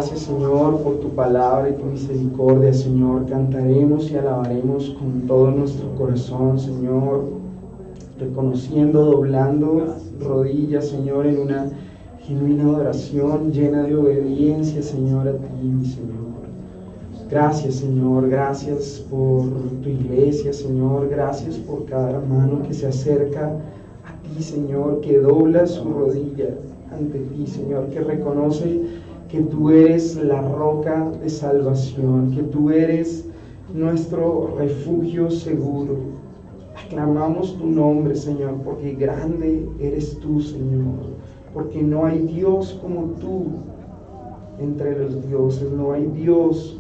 Gracias, Señor, por tu palabra y tu misericordia, Señor. Cantaremos y alabaremos con todo nuestro corazón, Señor, reconociendo, doblando rodillas, Señor, en una genuina adoración llena de obediencia, Señor, a ti, mi Señor. Gracias, Señor, gracias por tu iglesia, Señor, gracias por cada hermano que se acerca a ti, Señor, que dobla su rodilla ante ti, Señor, que reconoce que tú eres la roca de salvación, que tú eres nuestro refugio seguro. Aclamamos tu nombre, Señor, porque grande eres tú, Señor, porque no hay Dios como tú entre los dioses, no hay Dios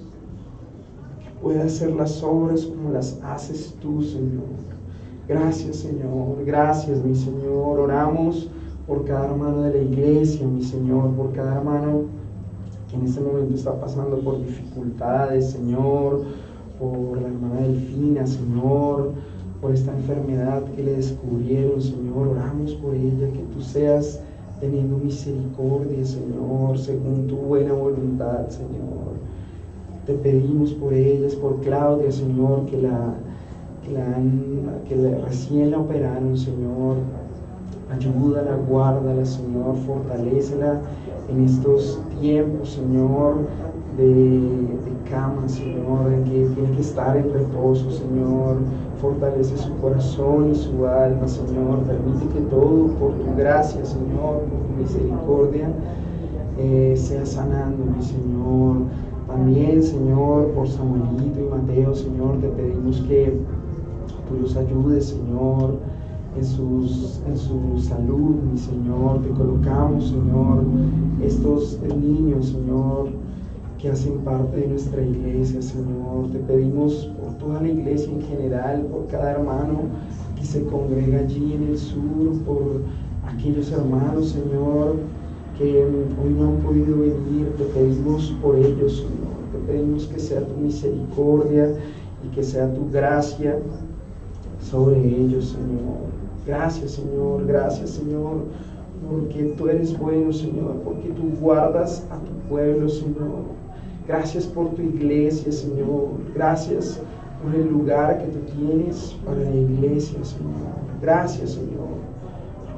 puede hacer las obras como las haces tú, Señor. Gracias, Señor. Gracias, mi Señor. Oramos por cada hermano de la iglesia, mi Señor, por cada hermano que en este momento está pasando por dificultades, Señor, por la hermana Delfina, Señor, por esta enfermedad que le descubrieron, Señor. Oramos por ella, que tú seas teniendo misericordia, Señor, según tu buena voluntad, Señor. Te pedimos por ellas, por Claudia, Señor, que recién la operaron, Señor. Ayúdala, guárdala, Señor, fortalécela en estos tiempos, Señor, de cama, Señor, en que tiene que estar en reposo, Señor. Fortalece su corazón y su alma, Señor. Permite que todo, por tu gracia, Señor, por tu misericordia, sea sanando, mi Señor. También, Señor, por Samuelito y Mateo, Señor, te pedimos que tú los ayudes, Señor, en su salud, mi Señor. Te colocamos, Señor, estos niños, Señor, que hacen parte de nuestra iglesia, Señor. Te pedimos por toda la iglesia en general, por cada hermano que se congrega allí en el sur, por aquellos hermanos, Señor, que hoy no han podido venir. Te pedimos por ellos, Señor. Te pedimos que sea tu misericordia y que sea tu gracia sobre ellos, Señor. Gracias, Señor, porque tú eres bueno, Señor, porque tú guardas a tu pueblo, Señor. Gracias por tu iglesia, Señor. Gracias por el lugar que tú tienes para la iglesia, Señor. Gracias, Señor,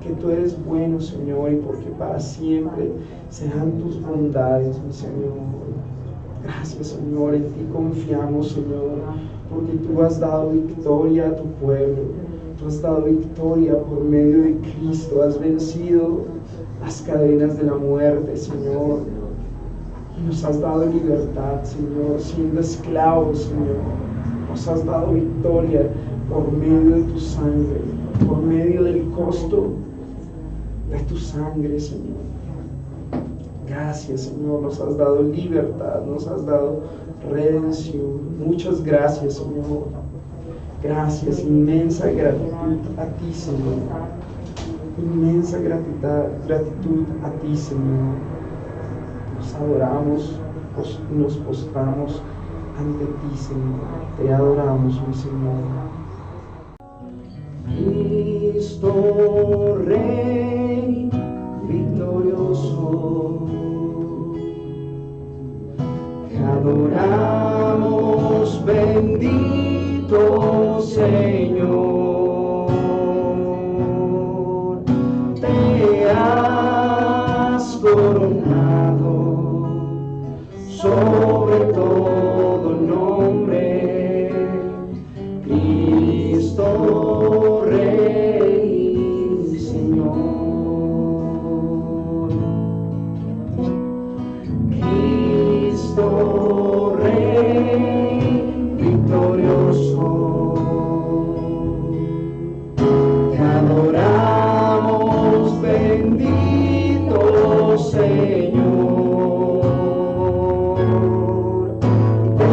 que tú eres bueno, Señor, y porque para siempre serán tus bondades, mi Señor. Gracias, Señor, en ti confiamos, Señor, porque tú has dado victoria a tu pueblo. Tú has dado victoria por medio de Cristo. Has vencido las cadenas de la muerte, Señor, y nos has dado libertad, Señor, siendo esclavos, Señor. Nos has dado victoria por medio de tu sangre, por medio del costo de tu sangre, Señor. Gracias, Señor, nos has dado libertad, nos has dado redención. Muchas gracias, Señor. Gracias, inmensa gratitud a ti, Señor. Inmensa gratitud a ti, Señor. Nos adoramos, nos postramos ante ti, Señor. Te adoramos, mi Señor. Cristo Rey victorioso, te adoramos, bendito Señor. Te has coronado sobre todo nombre, Cristo Rey, Señor. Cristo Rey victorioso, te adoramos, bendito Señor. Te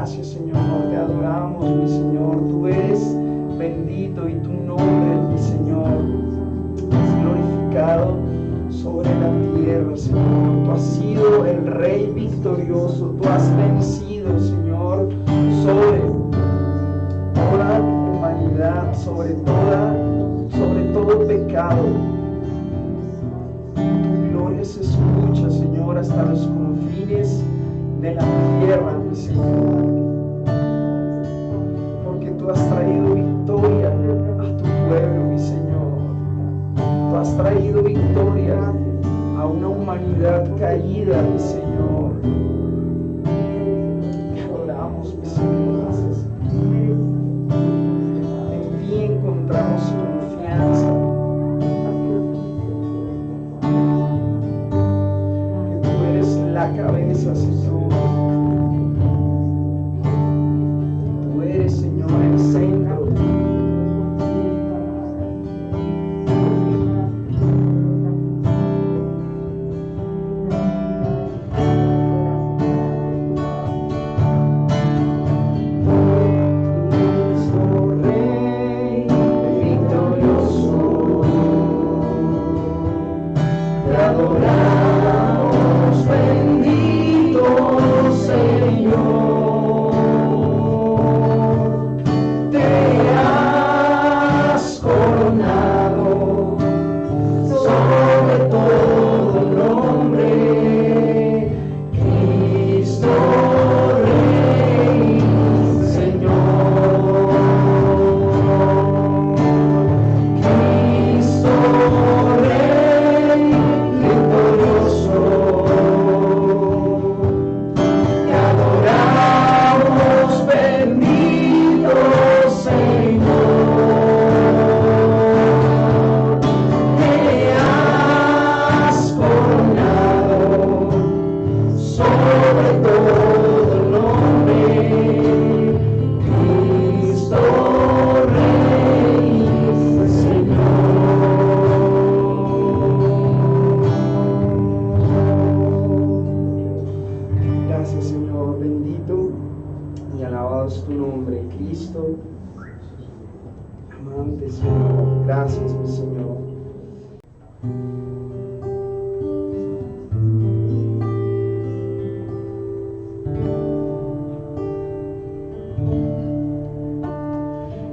Gracias, Señor, te adoramos, mi Señor. Tú eres bendito y tu nombre, mi Señor, es glorificado sobre la tierra, Señor. Tú has sido el Rey victorioso. Tú has vencido, Señor, sobre toda humanidad, sobre todo pecado. Tu gloria se escucha, Señor, hasta los confines de la tierra, mi Señor, porque tú has traído victoria a tu pueblo, mi Señor. Tú has traído victoria a una humanidad caída, mi Señor. Te adoramos, mi Señor. En ti encontramos confianza. Que tú eres la cabeza, Señor. Tú eres, Señor, el centro. Gracias, mi Señor.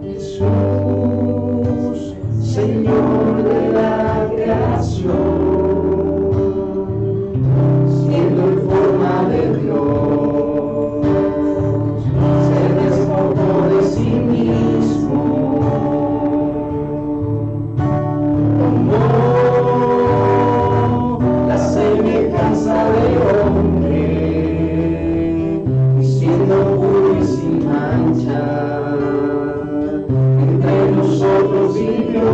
Jesús, Señor de la creación, siendo en forma de Dios, se despojó de sí mismo. De hombre, y siendo puro y sin mancha, entre nosotros vivió,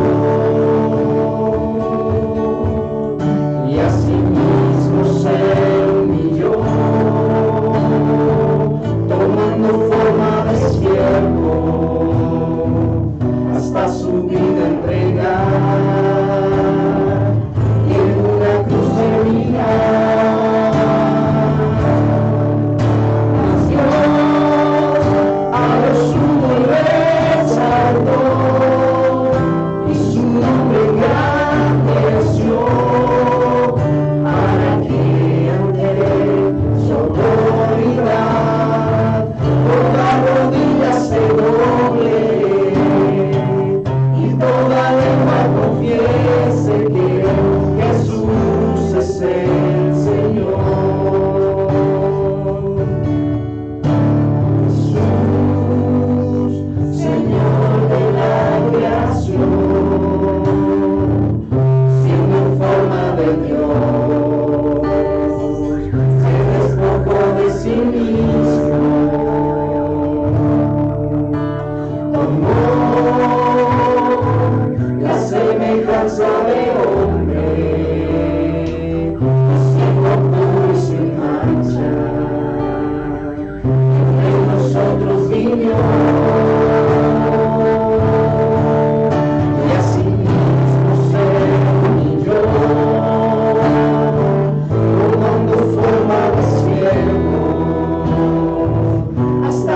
y asimismo se humilló, tomando forma de siervo, hasta su vida entregar, y en una cruz terminar. Hasta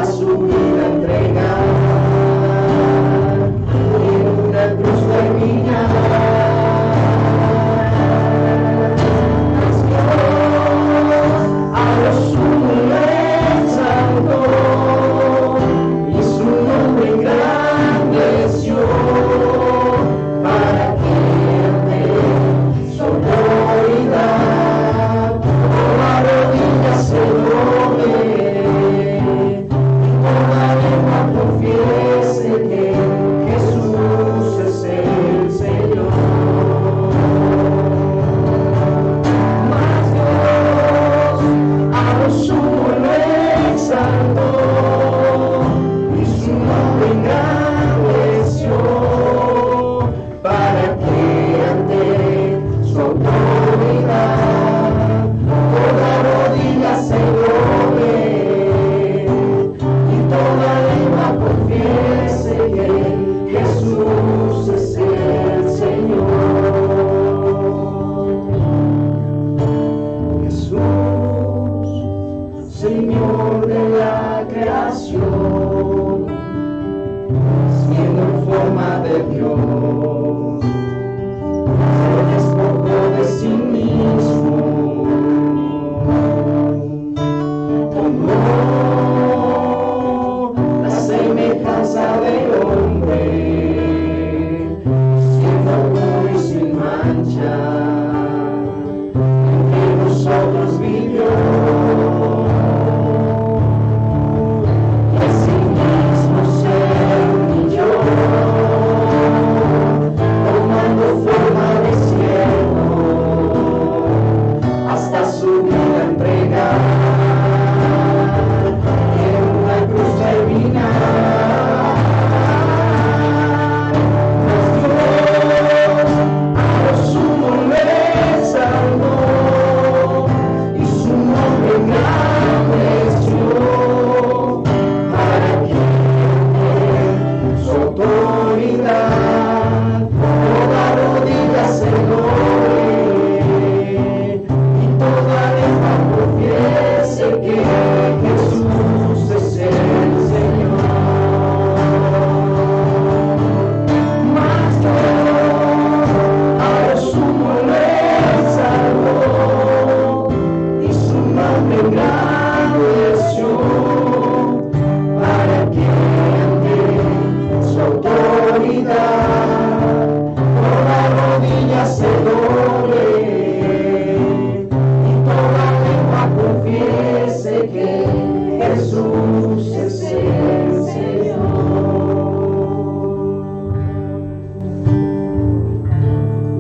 y su nombre engrandeció, para que ante su autoridad toda rodilla se doble y toda lengua confiese que Jesús es el Señor. Jesús, Señor de la creación, siendo en forma de Dios, se despojó de sí mismo, tomó la semejanza del hombre, siendo puro y sin mancha, entre nosotros vivió.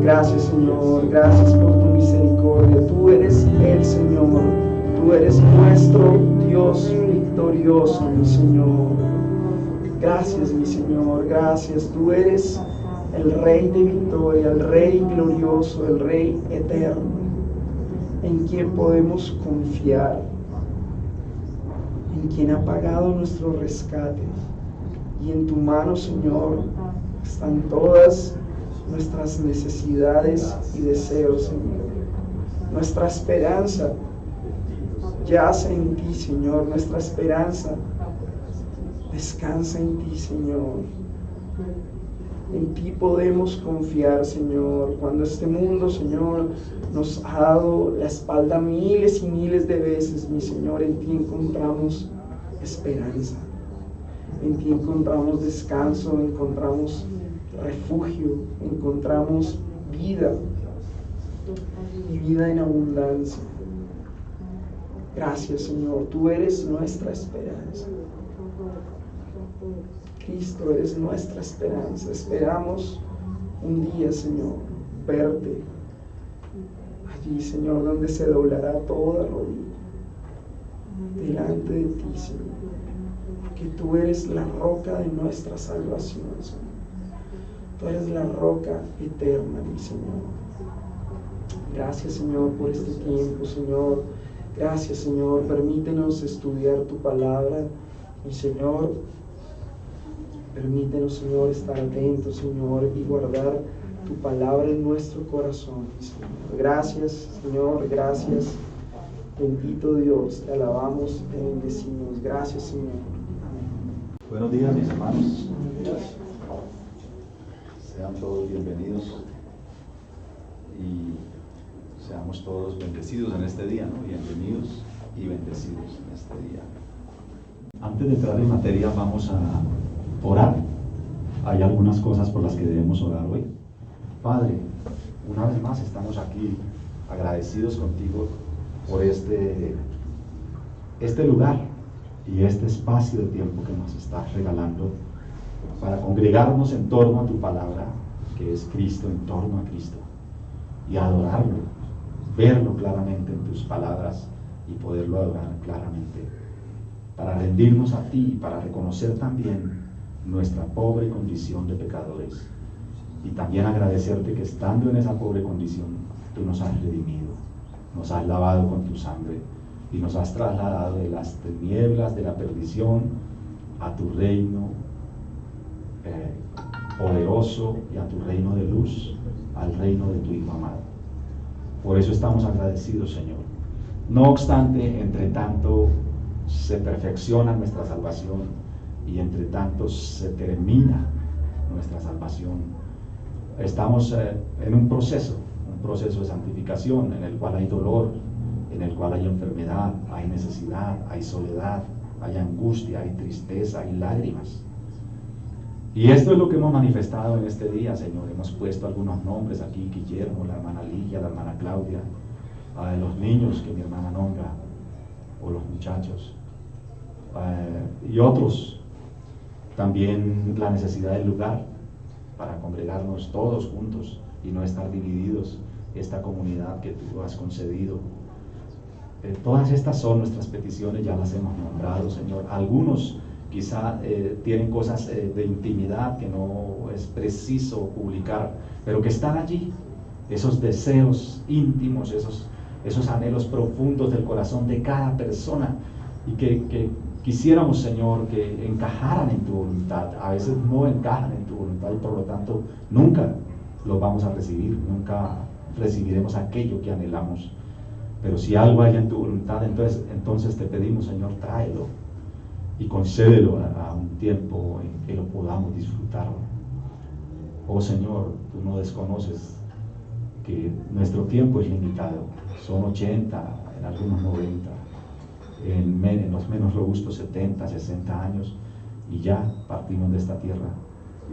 Gracias, Señor, gracias por tu misericordia. Tú eres el Señor, tú eres nuestro Dios victorioso, mi Señor. Gracias, mi Señor, gracias. Tú eres el Rey de victoria, el Rey glorioso, el Rey eterno, en quien podemos confiar, en quien ha pagado nuestro rescate. Y en tu mano, Señor, están todas nuestras necesidades y deseos, Señor. Nuestra esperanza yace en ti, Señor. Nuestra esperanza descansa en ti, Señor. En ti podemos confiar, Señor. Cuando este mundo, Señor, nos ha dado la espalda miles y miles de veces, mi Señor, en ti encontramos esperanza. En ti encontramos descanso, encontramos refugio, encontramos vida y vida en abundancia. Gracias, Señor, tú eres nuestra esperanza. Cristo, eres nuestra esperanza. Esperamos un día, Señor, verte allí, Señor, donde se doblará toda rodilla delante de ti, Señor, porque tú eres la roca de nuestra salvación, Señor. Tú eres la roca eterna, mi Señor. Gracias, Señor, por este tiempo, Señor. Gracias, Señor. Permítenos estudiar tu palabra, mi Señor. Permítenos, Señor, estar atentos, Señor, y guardar tu palabra en nuestro corazón, mi Señor. Gracias, Señor, gracias. Bendito Dios, te alabamos, te bendecimos. Gracias, Señor. Amén. Buenos días, mis hermanos. Sean todos bienvenidos y seamos todos bendecidos en este día, ¿no? Bienvenidos y bendecidos en este día. Antes de entrar en materia, vamos a orar. Hay algunas cosas por las que debemos orar hoy. Padre, una vez más estamos aquí agradecidos contigo por este lugar y este espacio de tiempo que nos estás regalando para congregarnos en torno a tu palabra, que es Cristo, en torno a Cristo, y adorarlo, verlo claramente en tus palabras y poderlo adorar claramente para rendirnos a ti y para reconocer también nuestra pobre condición de pecadores. Y también agradecerte que estando en esa pobre condición, tú nos has redimido, nos has lavado con tu sangre y nos has trasladado de las tinieblas de la perdición a tu reino poderoso y a tu reino de luz, al reino de tu Hijo amado. Por eso estamos agradecidos, Señor. No obstante, entre tanto se perfecciona nuestra salvación y entre tanto se termina nuestra salvación. Estamos en un proceso de santificación en el cual hay dolor, en el cual hay enfermedad, hay necesidad, hay soledad, hay angustia, hay tristeza, hay lágrimas. Y esto es lo que hemos manifestado en este día, Señor. Hemos puesto algunos nombres aquí: Guillermo, la hermana Ligia, la hermana Claudia, los niños que mi hermana nombra, o los muchachos, y otros. También la necesidad del lugar para congregarnos todos juntos y no estar divididos, esta comunidad que tú has concedido. Todas estas son nuestras peticiones, ya las hemos nombrado, Señor. Algunos quizá tienen cosas de intimidad que no es preciso publicar, pero que están allí, esos deseos íntimos, esos anhelos profundos del corazón de cada persona, y que quisiéramos, Señor, que encajaran en tu voluntad. A veces no encajan en tu voluntad y por lo tanto nunca los vamos a recibir, nunca recibiremos aquello que anhelamos. Pero si algo hay en tu voluntad, entonces te pedimos, Señor, tráelo y concédelo a un tiempo en que lo podamos disfrutar. Oh Señor, tú no desconoces que nuestro tiempo es limitado. Son 80, en algunos 90, en los menos robustos 70, 60 años, y ya partimos de esta tierra.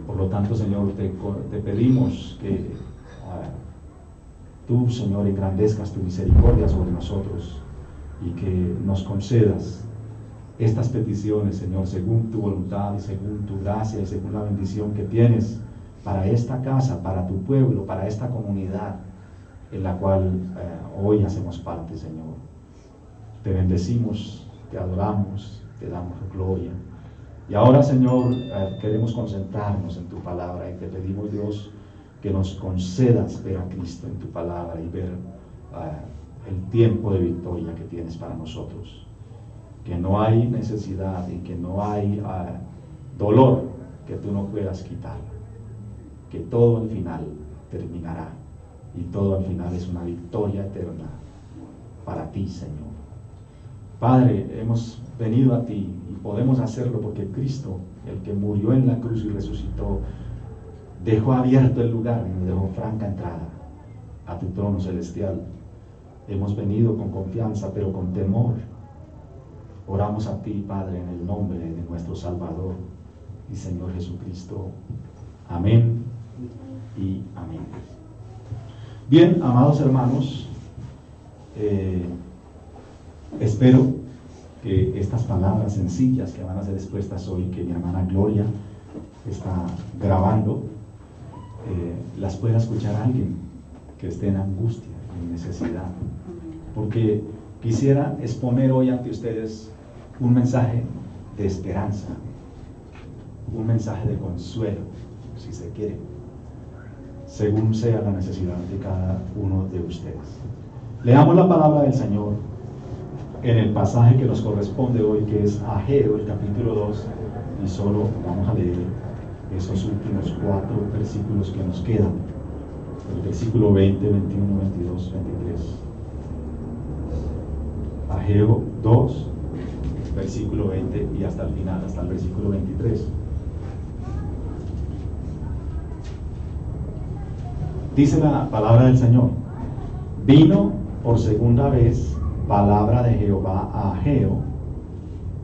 Por lo tanto, Señor, te pedimos que tú, Señor, engrandezcas tu misericordia sobre nosotros y que nos concedas estas peticiones, Señor, según tu voluntad y según tu gracia y según la bendición que tienes para esta casa, para tu pueblo, para esta comunidad en la cual hoy hacemos parte, Señor. Te bendecimos, te adoramos, te damos gloria. Y ahora, Señor, queremos concentrarnos en tu palabra y te pedimos, Dios, que nos concedas ver a Cristo en tu palabra y ver el tiempo de victoria que tienes para nosotros. Que no hay necesidad y que no hay dolor que tú no puedas quitar. Que todo al final terminará y todo al final es una victoria eterna para ti, Señor. Padre, hemos venido a ti y podemos hacerlo porque Cristo, el que murió en la cruz y resucitó, dejó abierto el lugar y nos dejó franca entrada a tu trono celestial. Hemos venido con confianza, pero con temor. Oramos a ti, Padre, en el nombre de nuestro Salvador y Señor Jesucristo. Amén y amén. Bien, amados hermanos, espero que estas palabras sencillas que van a ser expuestas hoy, que mi hermana Gloria está grabando, las pueda escuchar alguien que esté en angustia, en necesidad. Porque quisiera exponer hoy ante ustedes un mensaje de esperanza, un mensaje de consuelo, si se quiere, según sea la necesidad de cada uno de ustedes. Leamos la palabra del Señor en el pasaje que nos corresponde hoy, que es Ageo, el capítulo 2, y solo vamos a leer esos últimos 4 versículos que nos quedan, el versículo 20, 21, 22, 23. Ageo 2, versículo 20 y hasta el final, hasta el versículo 23. Dice la palabra del Señor: vino por segunda vez palabra de Jehová a Ageo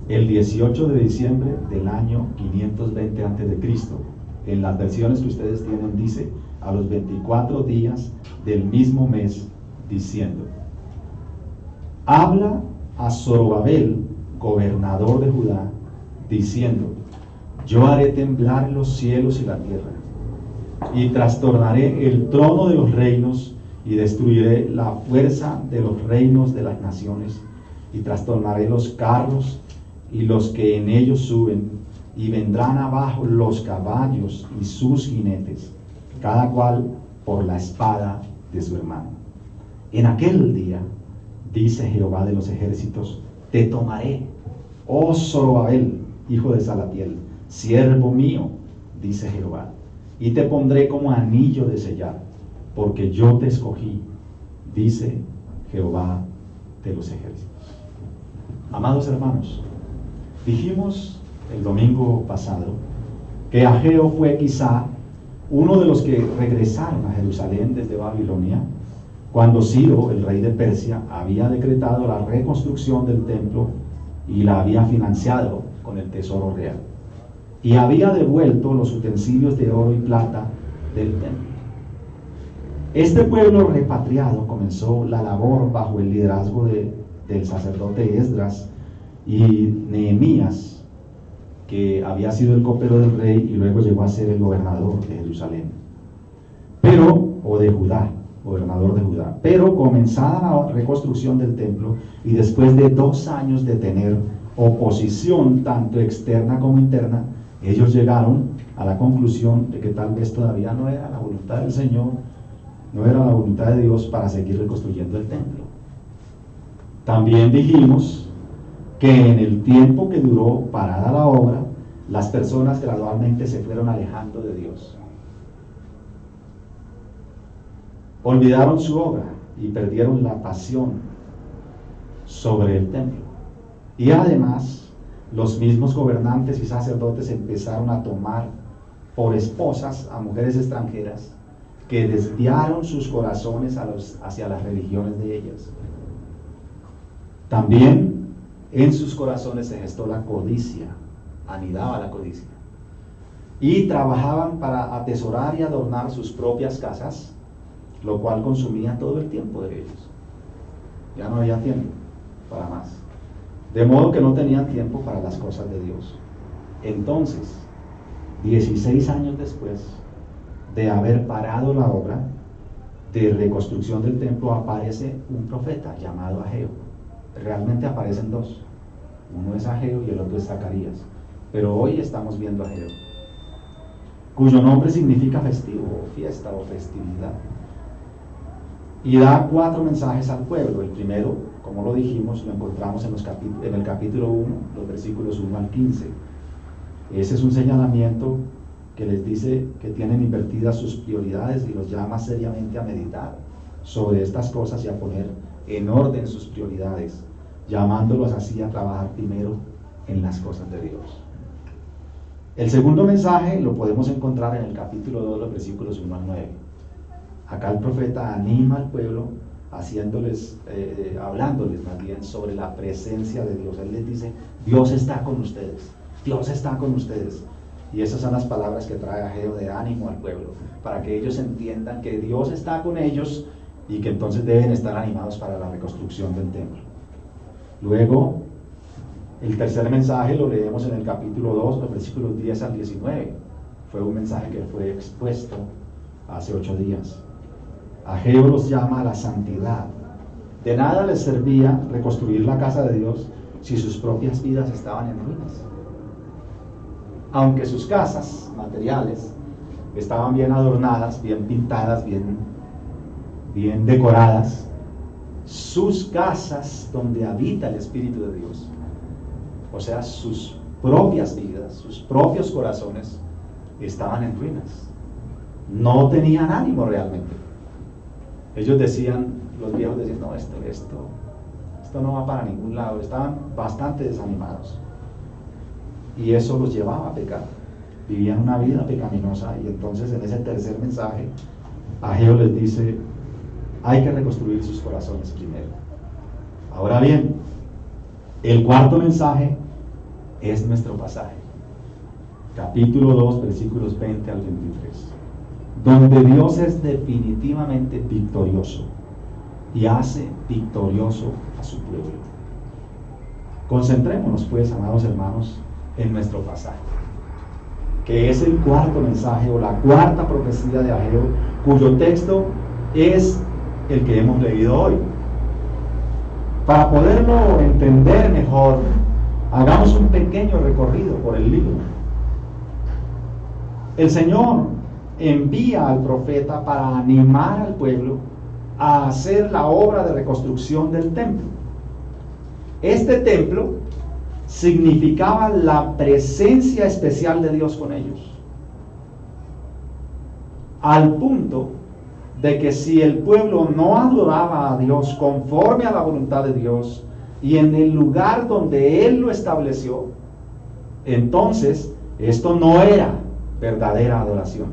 el 18 de diciembre del año 520 a.C. En las versiones que ustedes tienen dice a los 24 días del mismo mes, diciendo: habla a Zorobabel, gobernador de Judá, diciendo: yo haré temblar los cielos y la tierra, y trastornaré el trono de los reinos, y destruiré la fuerza de los reinos de las naciones, y trastornaré los carros y los que en ellos suben, y vendrán abajo los caballos y sus jinetes, cada cual por la espada de su hermano. En aquel día, dice Jehová de los ejércitos, te tomaré, oh Zorobabel, hijo de Salatiel, siervo mío, dice Jehová, y te pondré como anillo de sellar, porque yo te escogí, dice Jehová de los ejércitos. Amados hermanos, dijimos el domingo pasado que Ageo fue quizá uno de los que regresaron a Jerusalén desde Babilonia, cuando Ciro, el rey de Persia, había decretado la reconstrucción del templo y la había financiado con el tesoro real, y había devuelto los utensilios de oro y plata del templo. Este pueblo repatriado comenzó la labor bajo el liderazgo del sacerdote Esdras y Nehemías, que había sido el copero del rey y luego llegó a ser el gobernador de Jerusalén, gobernador de Judá. Pero comenzada la reconstrucción del templo y después de 2 años de tener oposición tanto externa como interna, ellos llegaron a la conclusión de que tal vez todavía no era la voluntad del Señor, no era la voluntad de Dios para seguir reconstruyendo el templo. También dijimos que en el tiempo que duró parada la obra, las personas gradualmente se fueron alejando de Dios. Olvidaron su obra y perdieron la pasión sobre el templo. Y además, los mismos gobernantes y sacerdotes empezaron a tomar por esposas a mujeres extranjeras que desviaron sus corazones hacia las religiones de ellas. También en sus corazones se gestó la codicia, anidaba la codicia, y trabajaban para atesorar y adornar sus propias casas, lo cual consumía todo el tiempo de ellos. Ya no había tiempo para más, de modo que no tenían tiempo para las cosas de Dios. Entonces, 16 años después de haber parado la obra de reconstrucción del templo, aparece un profeta llamado Ageo. Realmente aparecen 2, uno es Ageo y el otro es Zacarías, pero hoy estamos viendo a Ageo, cuyo nombre significa festivo, fiesta o festividad, y da 4 mensajes al pueblo. El primero, como lo dijimos, lo encontramos en el capítulo 1, los versículos 1 al 15. Ese es un señalamiento que les dice que tienen invertidas sus prioridades y los llama seriamente a meditar sobre estas cosas y a poner en orden sus prioridades, llamándolos así a trabajar primero en las cosas de Dios. El segundo mensaje lo podemos encontrar en el capítulo 2, los versículos 1 al 9. Acá el profeta anima al pueblo, hablándoles más bien sobre la presencia de Dios. Él les dice: Dios está con ustedes, Dios está con ustedes. Y esas son las palabras que trae Ageo de ánimo al pueblo, para que ellos entiendan que Dios está con ellos y que entonces deben estar animados para la reconstrucción del templo. Luego, el tercer mensaje lo leemos en el capítulo 2, los versículos 10 al 19. Fue un mensaje que fue expuesto hace 8 días. Ageo los llama a la santidad. De nada les servía reconstruir la casa de Dios si sus propias vidas estaban en ruinas. Aunque sus casas materiales estaban bien adornadas, bien pintadas, bien decoradas, sus casas donde habita el Espíritu de Dios, o sea, sus propias vidas, sus propios corazones, estaban en ruinas. No tenían ánimo realmente. Ellos decían, los viejos decían: no, esto no va para ningún lado. Estaban bastante desanimados. Y eso los llevaba a pecar. Vivían una vida pecaminosa. Y entonces, en ese tercer mensaje, Ageo les dice: hay que reconstruir sus corazones primero. Ahora bien, el cuarto mensaje es nuestro pasaje. Capítulo 2, versículos 20 al 23. Donde Dios es definitivamente victorioso y hace victorioso a su pueblo. Concentrémonos pues, amados hermanos, en nuestro pasaje, que es el cuarto mensaje o la cuarta profecía de Ageo, cuyo texto es el que hemos leído hoy. Para poderlo entender mejor, Hagamos un pequeño recorrido por el libro. El Señor envía al profeta para animar al pueblo a hacer la obra de reconstrucción del templo. Este templo significaba la presencia especial de Dios con ellos, al punto de que si el pueblo no adoraba a Dios conforme a la voluntad de Dios y en el lugar donde Él lo estableció, entonces esto no era verdadera adoración.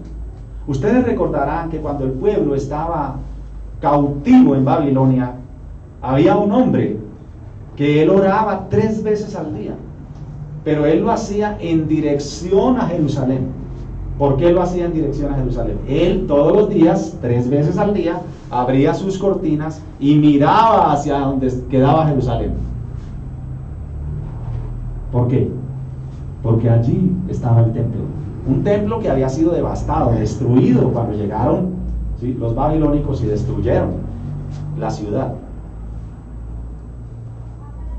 Ustedes recordarán que cuando el pueblo estaba cautivo en Babilonia, había un hombre que él oraba 3 veces al día, pero él lo hacía en dirección a Jerusalén. ¿Por qué lo hacía en dirección a Jerusalén? Él todos los días, 3 veces al día, abría sus cortinas y miraba hacia donde quedaba Jerusalén. ¿Por qué? Porque allí estaba el templo. Un templo que había sido devastado, destruido cuando llegaron, ¿sí?, los babilónicos y destruyeron la ciudad.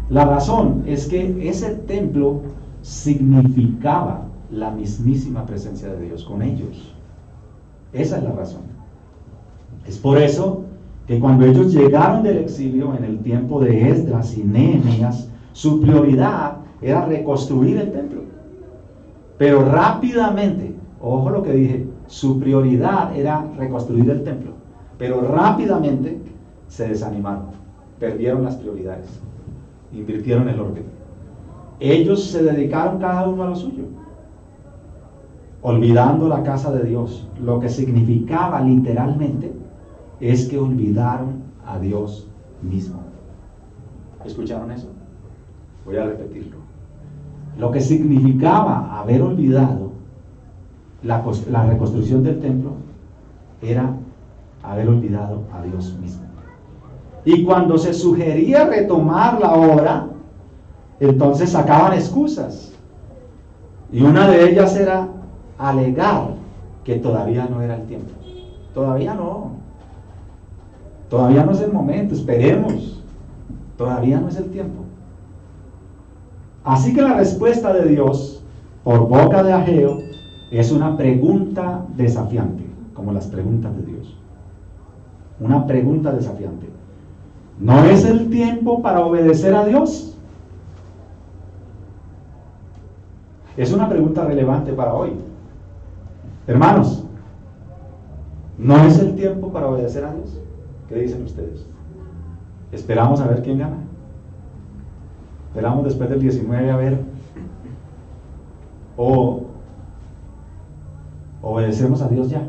La razón es que ese templo significaba la mismísima presencia de Dios con ellos. Esa es la razón. Es por eso que cuando ellos llegaron del exilio en el tiempo de Esdras y Nehemías, su prioridad era reconstruir el templo. Pero rápidamente, ojo lo que dije, su prioridad era reconstruir el templo. Pero rápidamente se desanimaron, perdieron las prioridades, invirtieron el orden. Ellos se dedicaron cada uno a lo suyo, olvidando la casa de Dios. Lo que significaba literalmente es que olvidaron a Dios mismo. ¿Escucharon eso? Voy a repetirlo. Lo que significaba haber olvidado la reconstrucción del templo era haber olvidado a Dios mismo. Y cuando se sugería retomar la obra, entonces sacaban excusas. Y una de ellas era alegar que todavía no era el tiempo. Todavía no. Todavía no es el momento, esperemos. Todavía no es el tiempo. Así que la respuesta de Dios, por boca de Ageo, es una pregunta desafiante, como las preguntas de Dios. Una pregunta desafiante. ¿No es el tiempo para obedecer a Dios? Es una pregunta relevante para hoy. Hermanos, ¿no es el tiempo para obedecer a Dios? ¿Qué dicen ustedes? Esperamos a ver quién gana. Esperamos después del 19 a ver. O obedecemos a Dios ya.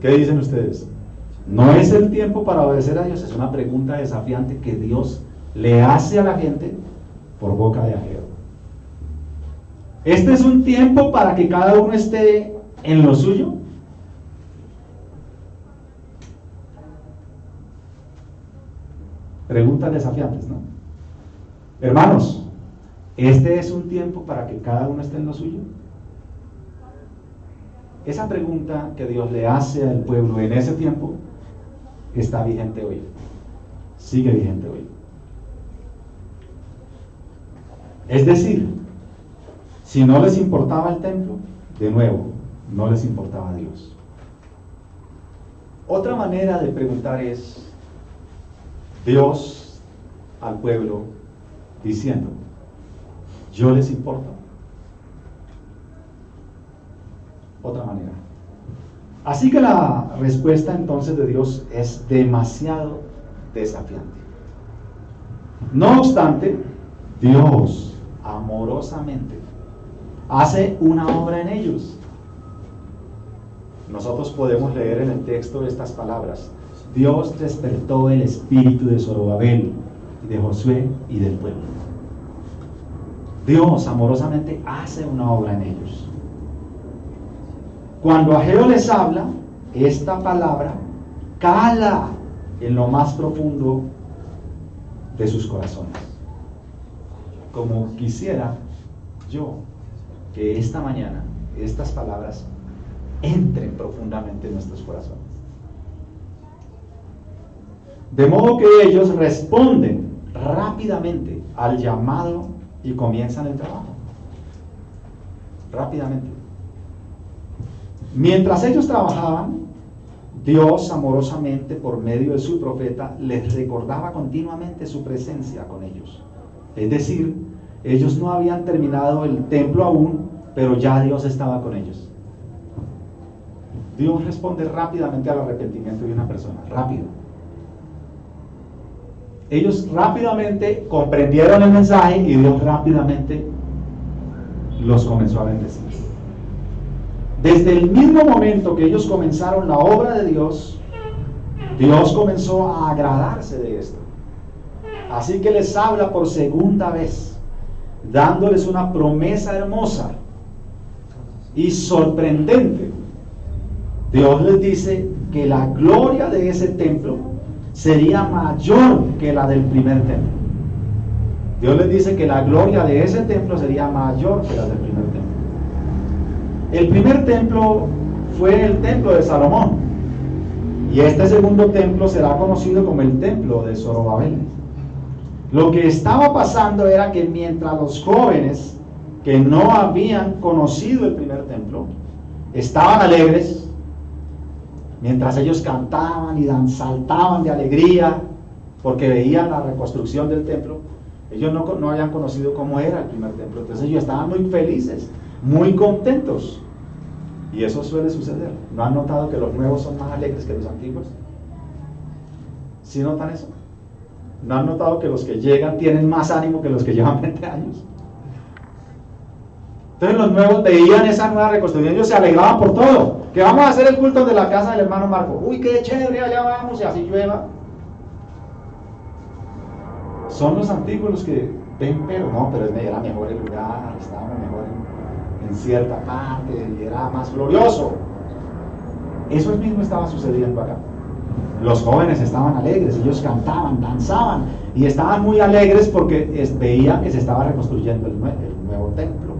¿Qué dicen ustedes? ¿No es el tiempo para obedecer a Dios? Es una pregunta desafiante que Dios le hace a la gente por boca de Ageo. ¿Este es un tiempo para que cada uno esté en lo suyo? Preguntas desafiantes, ¿no? Hermanos, ¿este es un tiempo para que cada uno esté en lo suyo? Esa pregunta que Dios le hace al pueblo en ese tiempo está vigente hoy. Sigue vigente hoy. Es decir, si no les importaba el templo, de nuevo, no les importaba Dios. Otra manera de preguntar es Dios al pueblo diciendo, ¿yo les importo? Otra manera. Así que la respuesta entonces de Dios es demasiado desafiante. No obstante, Dios amorosamente hace una obra en ellos. Nosotros podemos leer en el texto estas palabras: Dios despertó el espíritu de Zorobabel, de Josué y del pueblo. Dios amorosamente hace una obra en ellos. Cuando Ageo les habla, esta palabra cala en lo más profundo de sus corazones. Como quisiera yo que esta mañana estas palabras entren profundamente en nuestros corazones. De modo que ellos responden rápidamente al llamado y comienzan el trabajo. Rápidamente. Mientras ellos trabajaban, Dios amorosamente, por medio de su profeta, les recordaba continuamente su presencia con ellos. Es decir, ellos no habían terminado el templo aún, pero ya Dios estaba con ellos. Dios responde rápidamente al arrepentimiento de una persona, rápido. Ellos rápidamente comprendieron el mensaje y Dios rápidamente los comenzó a bendecir. Desde el mismo momento que ellos comenzaron la obra de Dios, Dios comenzó a agradarse de esto. Así que les habla por segunda vez, dándoles una promesa hermosa y sorprendente. Dios les dice que la gloria de ese templo sería mayor que la del primer templo. Dios les dice que la gloria de ese templo sería mayor que la del primer templo. El primer templo fue el templo de Salomón, y este segundo templo será conocido como el templo de Zorobabel. Lo que estaba pasando era que mientras los jóvenes que no habían conocido el primer templo estaban alegres, mientras ellos cantaban y saltaban de alegría porque veían la reconstrucción del templo, ellos no habían conocido cómo era el primer templo. Entonces ellos estaban muy felices, muy contentos. Y eso suele suceder. ¿No han notado que los nuevos son más alegres que los antiguos? ¿Sí notan eso? ¿No han notado que los que llegan tienen más ánimo que los que llevan 20 años? Entonces los nuevos veían esa nueva reconstrucción, ellos se alegraban por todo. Que vamos a hacer el culto de la casa del hermano Marco. Uy, qué chévere, allá vamos, y así llueva. Son los antiguos los que ven, pero era mejor el lugar, estábamos mejor en cierta parte, y era más glorioso. Eso mismo estaba sucediendo acá. Los jóvenes estaban alegres, ellos cantaban, danzaban, y estaban muy alegres porque veían que se estaba reconstruyendo el nuevo templo.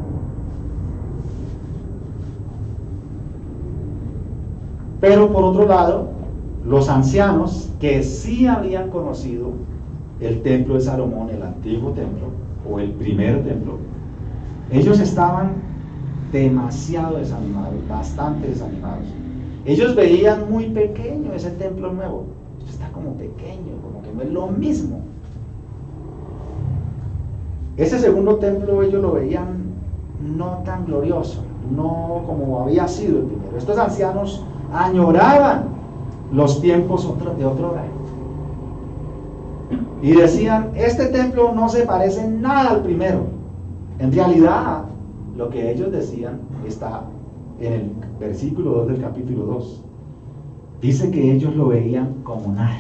Pero por otro lado, los ancianos que sí habían conocido el templo de Salomón, el antiguo templo, o el primer templo, ellos estaban demasiado desanimados, bastante desanimados. Ellos veían muy pequeño ese templo nuevo. Esto está como pequeño, como que no es lo mismo. Ese segundo templo ellos lo veían no tan glorioso, no como había sido el primero. Estos ancianos añoraban los tiempos de otro rey. Y decían, este templo no se parece en nada al primero. En realidad, lo que ellos decían está en el versículo 2 del capítulo 2. Dice que ellos lo veían como nada.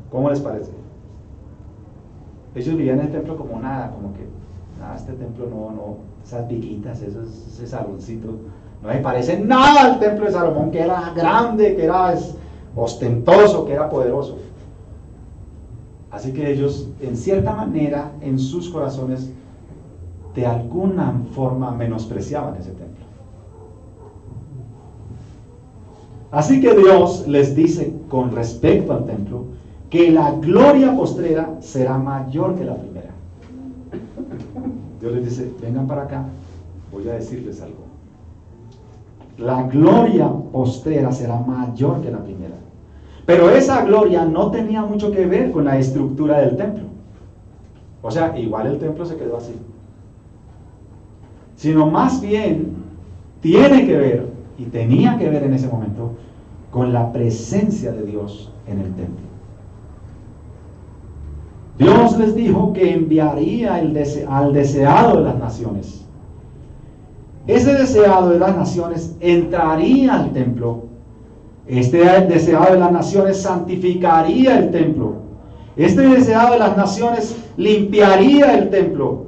¿Cómo les parece? Ellos veían el templo como nada, como que, este templo no, esas viquitas, ese saloncito, no me parece nada al templo de Salomón, que era grande, que era ostentoso, que era poderoso. Así que ellos, en cierta manera, en sus corazones, de alguna forma menospreciaban ese templo. Así que Dios les dice con respecto al templo que la gloria postrera será mayor que la primera. Dios les dice, vengan para acá, voy a decirles algo. La gloria postrera será mayor que la primera. Pero esa gloria no tenía mucho que ver con la estructura del templo. O sea, igual el templo se quedó así. Sino más bien tiene que ver, y tenía que ver en ese momento, con la presencia de Dios en el templo. Dios les dijo que enviaría al deseado de las naciones. Ese deseado de las naciones entraría al templo. Este deseado de las naciones santificaría el templo. Este deseado de las naciones limpiaría el templo.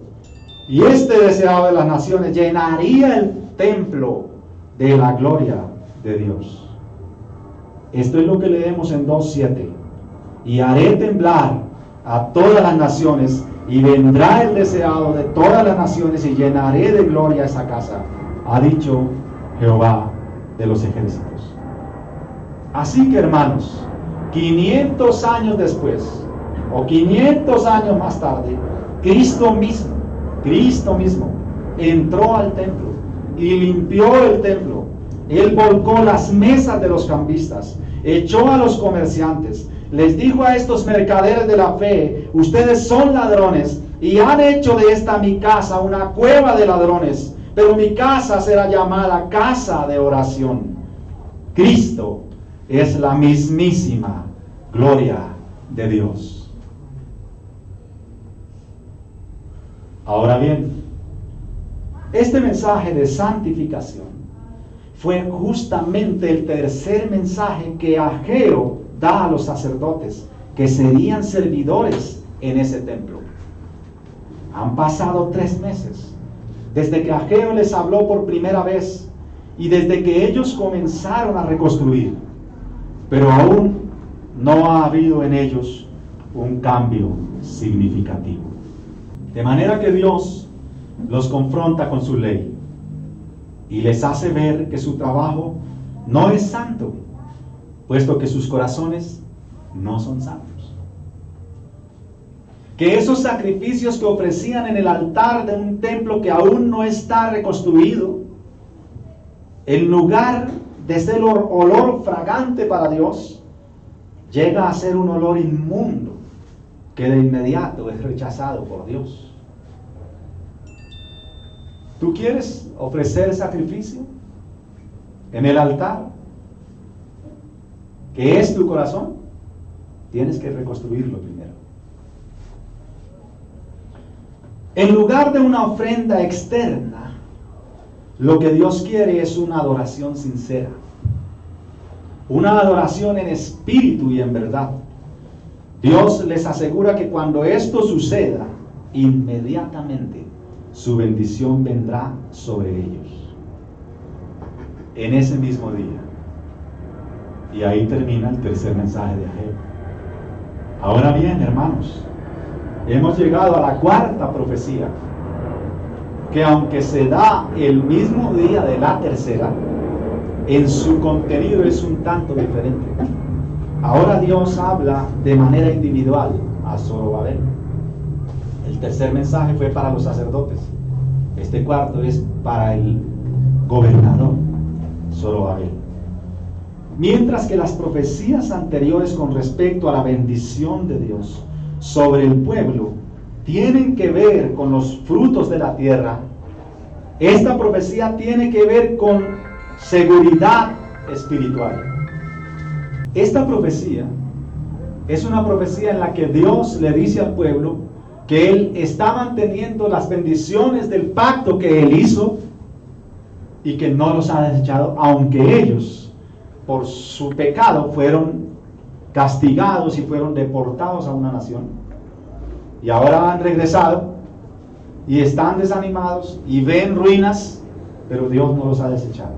Y este deseado de las naciones llenaría el templo de la gloria de Dios. Esto es lo que leemos en 2:7. Y haré temblar a todas las naciones, y vendrá el deseado de todas las naciones, y llenaré de gloria esa casa, ha dicho Jehová de los ejércitos. Así que, hermanos, 500 años después, o 500 años más tarde, Cristo mismo entró al templo y limpió el templo. Él volcó las mesas de los cambistas, echó a los comerciantes, les dijo a estos mercaderes de la fe: ustedes son ladrones y han hecho de esta mi casa una cueva de ladrones, pero mi casa será llamada casa de oración. Cristo es la mismísima gloria de Dios. Ahora bien, este mensaje de santificación fue justamente el tercer mensaje que Ageo da a los sacerdotes, que serían servidores en ese templo. Han pasado 3 meses desde que Ageo les habló por primera vez y desde que ellos comenzaron a reconstruir, pero aún no ha habido en ellos un cambio significativo. De manera que Dios los confronta con su ley y les hace ver que su trabajo no es santo, puesto que sus corazones no son santos. Que esos sacrificios que ofrecían en el altar de un templo que aún no está reconstruido, en lugar de ser olor fragante para Dios, llega a ser un olor inmundo que de inmediato es rechazado por Dios. ¿Tú quieres ofrecer sacrificio en el altar, que es tu corazón? Tienes que reconstruirlo primero. En lugar de una ofrenda externa, lo que Dios quiere es una adoración sincera, una adoración en espíritu y en verdad. Dios les asegura que cuando esto suceda, inmediatamente su bendición vendrá sobre ellos en ese mismo día. Y ahí termina el tercer mensaje de Ageo. Ahora bien, hermanos, hemos llegado a la cuarta profecía, que aunque se da el mismo día de la tercera, en su contenido es un tanto diferente. Ahora Dios habla de manera individual a Zorobabel. El tercer mensaje fue para los sacerdotes. Este cuarto es para el gobernador Zorobabel. Mientras que las profecías anteriores con respecto a la bendición de Dios sobre el pueblo tienen que ver con los frutos de la tierra, esta profecía tiene que ver con seguridad espiritual. Esta profecía es una profecía en la que Dios le dice al pueblo que Él está manteniendo las bendiciones del pacto que Él hizo y que no los ha desechado, aunque ellos, por su pecado, fueron castigados y fueron deportados a una nación. Y ahora han regresado y están desanimados y ven ruinas, pero Dios no los ha desechado.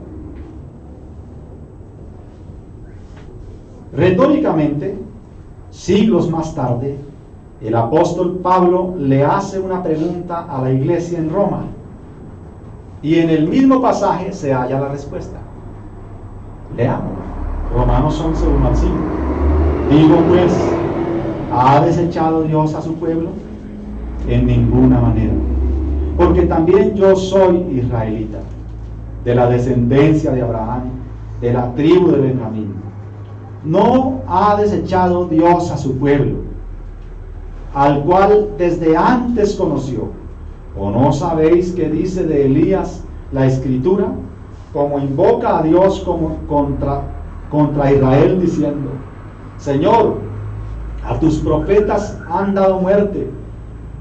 Retóricamente, siglos más tarde, el apóstol Pablo le hace una pregunta a la iglesia en Roma, y en el mismo pasaje se halla la respuesta. Leamos Romanos 11, 1 al 5. Digo pues, ¿ha desechado Dios a su pueblo? En ninguna manera, porque también yo soy israelita, de la descendencia de Abraham, de la tribu de Benjamín. No ha desechado Dios a su pueblo, al cual desde antes conoció. ¿O no sabéis que dice de Elías la Escritura, como invoca a Dios como contra Israel, diciendo: Señor, a tus profetas han dado muerte,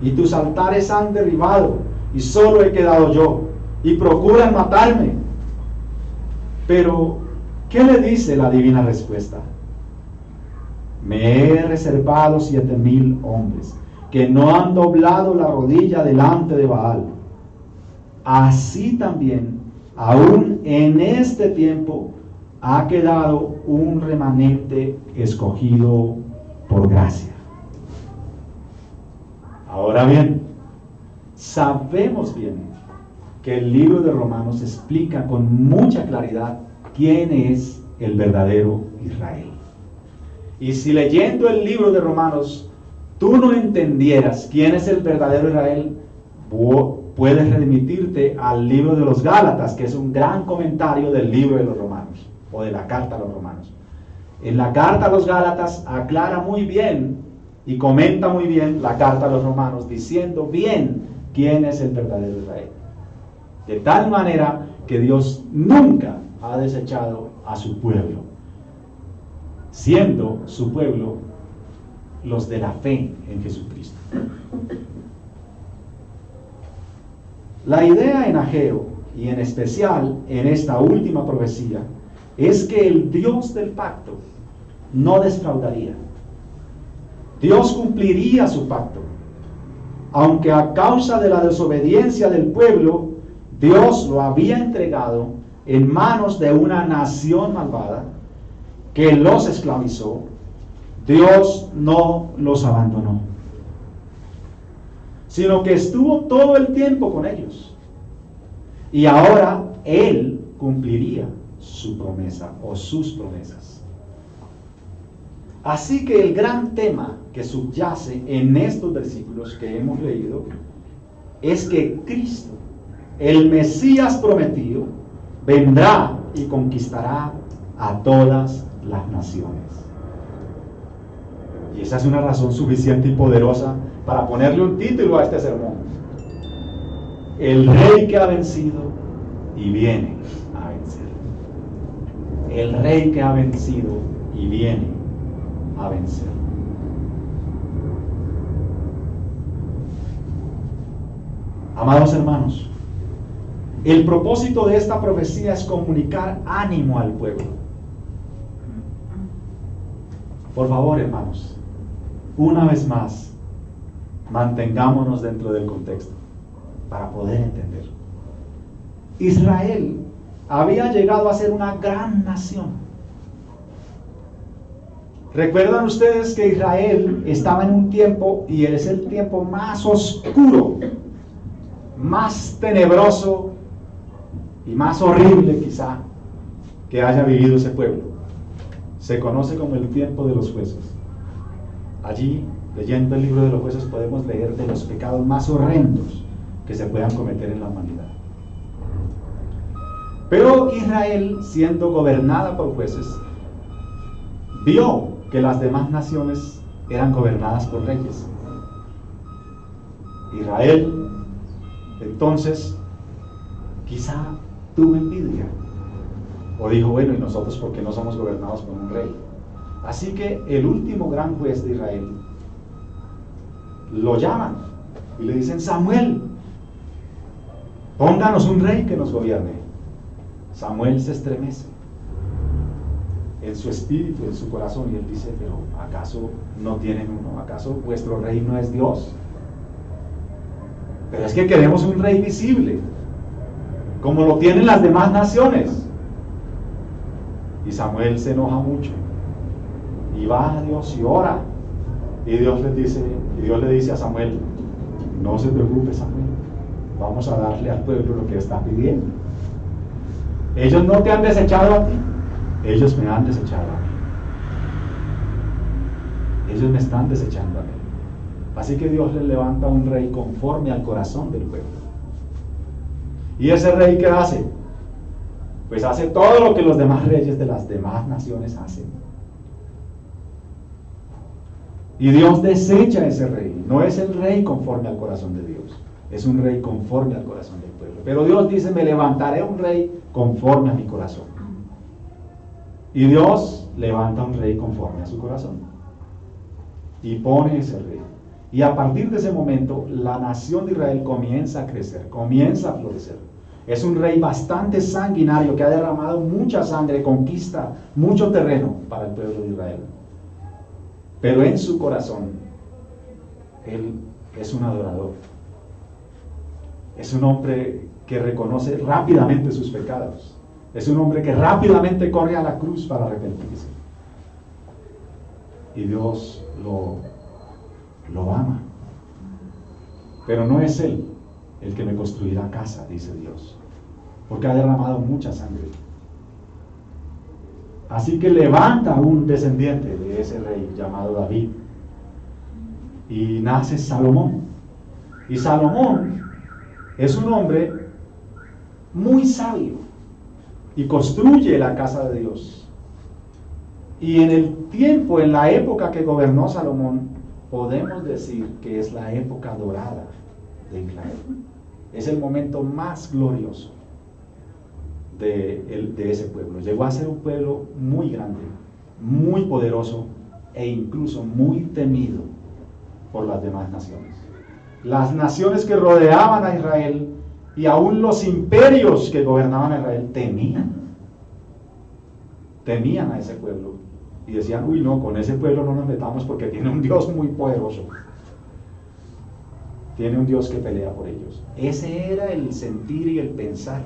y tus altares han derribado, y solo he quedado yo, y procuran matarme? Pero, ¿qué le dice la divina respuesta? Me he reservado 7,000 hombres que no han doblado la rodilla delante de Baal. Así también, aún en este tiempo, ha quedado un remanente escogido por gracia. Ahora bien, sabemos bien que el libro de Romanos explica con mucha claridad quién es el verdadero Israel. Y si leyendo el libro de Romanos tú no entendieras quién es el verdadero Israel, puedes remitirte al libro de los Gálatas, que es un gran comentario del libro de los Romanos, o de la carta a los Romanos. En la carta a los Gálatas aclara muy bien y comenta muy bien la carta a los Romanos, diciendo bien quién es el verdadero Israel. De tal manera que Dios nunca ha desechado a su pueblo, siendo su pueblo los de la fe en Jesucristo. La idea en Ageo, y en especial en esta última profecía, es que el Dios del pacto no defraudaría. Dios cumpliría su pacto, aunque a causa de la desobediencia del pueblo, Dios lo había entregado en manos de una nación malvada que los esclavizó. Dios no los abandonó, sino que estuvo todo el tiempo con ellos. Y ahora Él cumpliría su promesa o sus promesas. Así que el gran tema que subyace en estos versículos que hemos leído es que Cristo, el Mesías prometido, vendrá y conquistará a todas las naciones. Y esa es una razón suficiente y poderosa para ponerle un título a este sermón: el Rey que ha vencido y viene a vencer. El Rey que ha vencido y viene a vencer. Amados hermanos, el propósito de esta profecía es comunicar ánimo al pueblo. Por favor, hermanos, una vez más, mantengámonos dentro del contexto para poder entender. Israel había llegado a ser una gran nación. ¿Recuerdan ustedes que Israel estaba en un tiempo, y es el tiempo más oscuro, más tenebroso y más horrible quizá que haya vivido ese pueblo? Se conoce como el tiempo de los jueces. Allí, leyendo el libro de los jueces, podemos leer de los pecados más horrendos que se puedan cometer en la humanidad. Pero Israel, siendo gobernada por jueces, vio que las demás naciones eran gobernadas por reyes. Israel, entonces, quizá tuvo envidia, o dijo, bueno, ¿y nosotros por qué no somos gobernados por un rey? Así que el último gran juez de Israel lo llaman y le dicen: Samuel, pónganos un rey que nos gobierne. Samuel se estremece en su espíritu, en su corazón, y él dice: pero ¿acaso no tienen uno? ¿Acaso vuestro rey no es Dios? Pero es que queremos un rey visible, como lo tienen las demás naciones. Y Samuel se enoja mucho y va a Dios y ora, y Dios le dice a Samuel: no se preocupe, Samuel, vamos a darle al pueblo lo que está pidiendo. Ellos no te han desechado a ti, ellos me han desechado a mí. Ellos me están desechando a mí. Así que Dios les levanta un rey conforme al corazón del pueblo. ¿Y ese rey qué hace? Pues hace todo lo que los demás reyes de las demás naciones hacen. Y Dios desecha a ese rey. No es el rey conforme al corazón de Dios, es un rey conforme al corazón del pueblo. Pero Dios dice: me levantaré un rey conforme a mi corazón. Y Dios levanta un rey conforme a su corazón y pone ese rey. Y a partir de ese momento, la nación de Israel comienza a crecer, comienza a florecer. Es un rey bastante sanguinario que ha derramado mucha sangre, conquista mucho terreno para el pueblo de Israel. Pero en su corazón, él es un adorador. Es un hombre que reconoce rápidamente sus pecados. Es un hombre que rápidamente corre a la cruz para arrepentirse. Y Dios lo ama. Pero no es Él el que me construirá casa, dice Dios, porque ha derramado mucha sangre. Así que levanta un descendiente de ese rey llamado David. y nace Salomón. Y Salomón es un hombre muy sabio y construye la casa de Dios. Y en el tiempo, en la época que gobernó Salomón, podemos decir que es la época dorada de Israel. Es el momento más glorioso de ese pueblo. Llegó a ser un pueblo muy grande, muy poderoso e incluso muy temido por las demás naciones. Las naciones que rodeaban a Israel y aún los imperios que gobernaban a Israel temían a ese pueblo y decían: uy, no, con ese pueblo no nos metamos porque tiene un Dios muy poderoso, tiene un Dios que pelea por ellos. Ese era el sentir y el pensar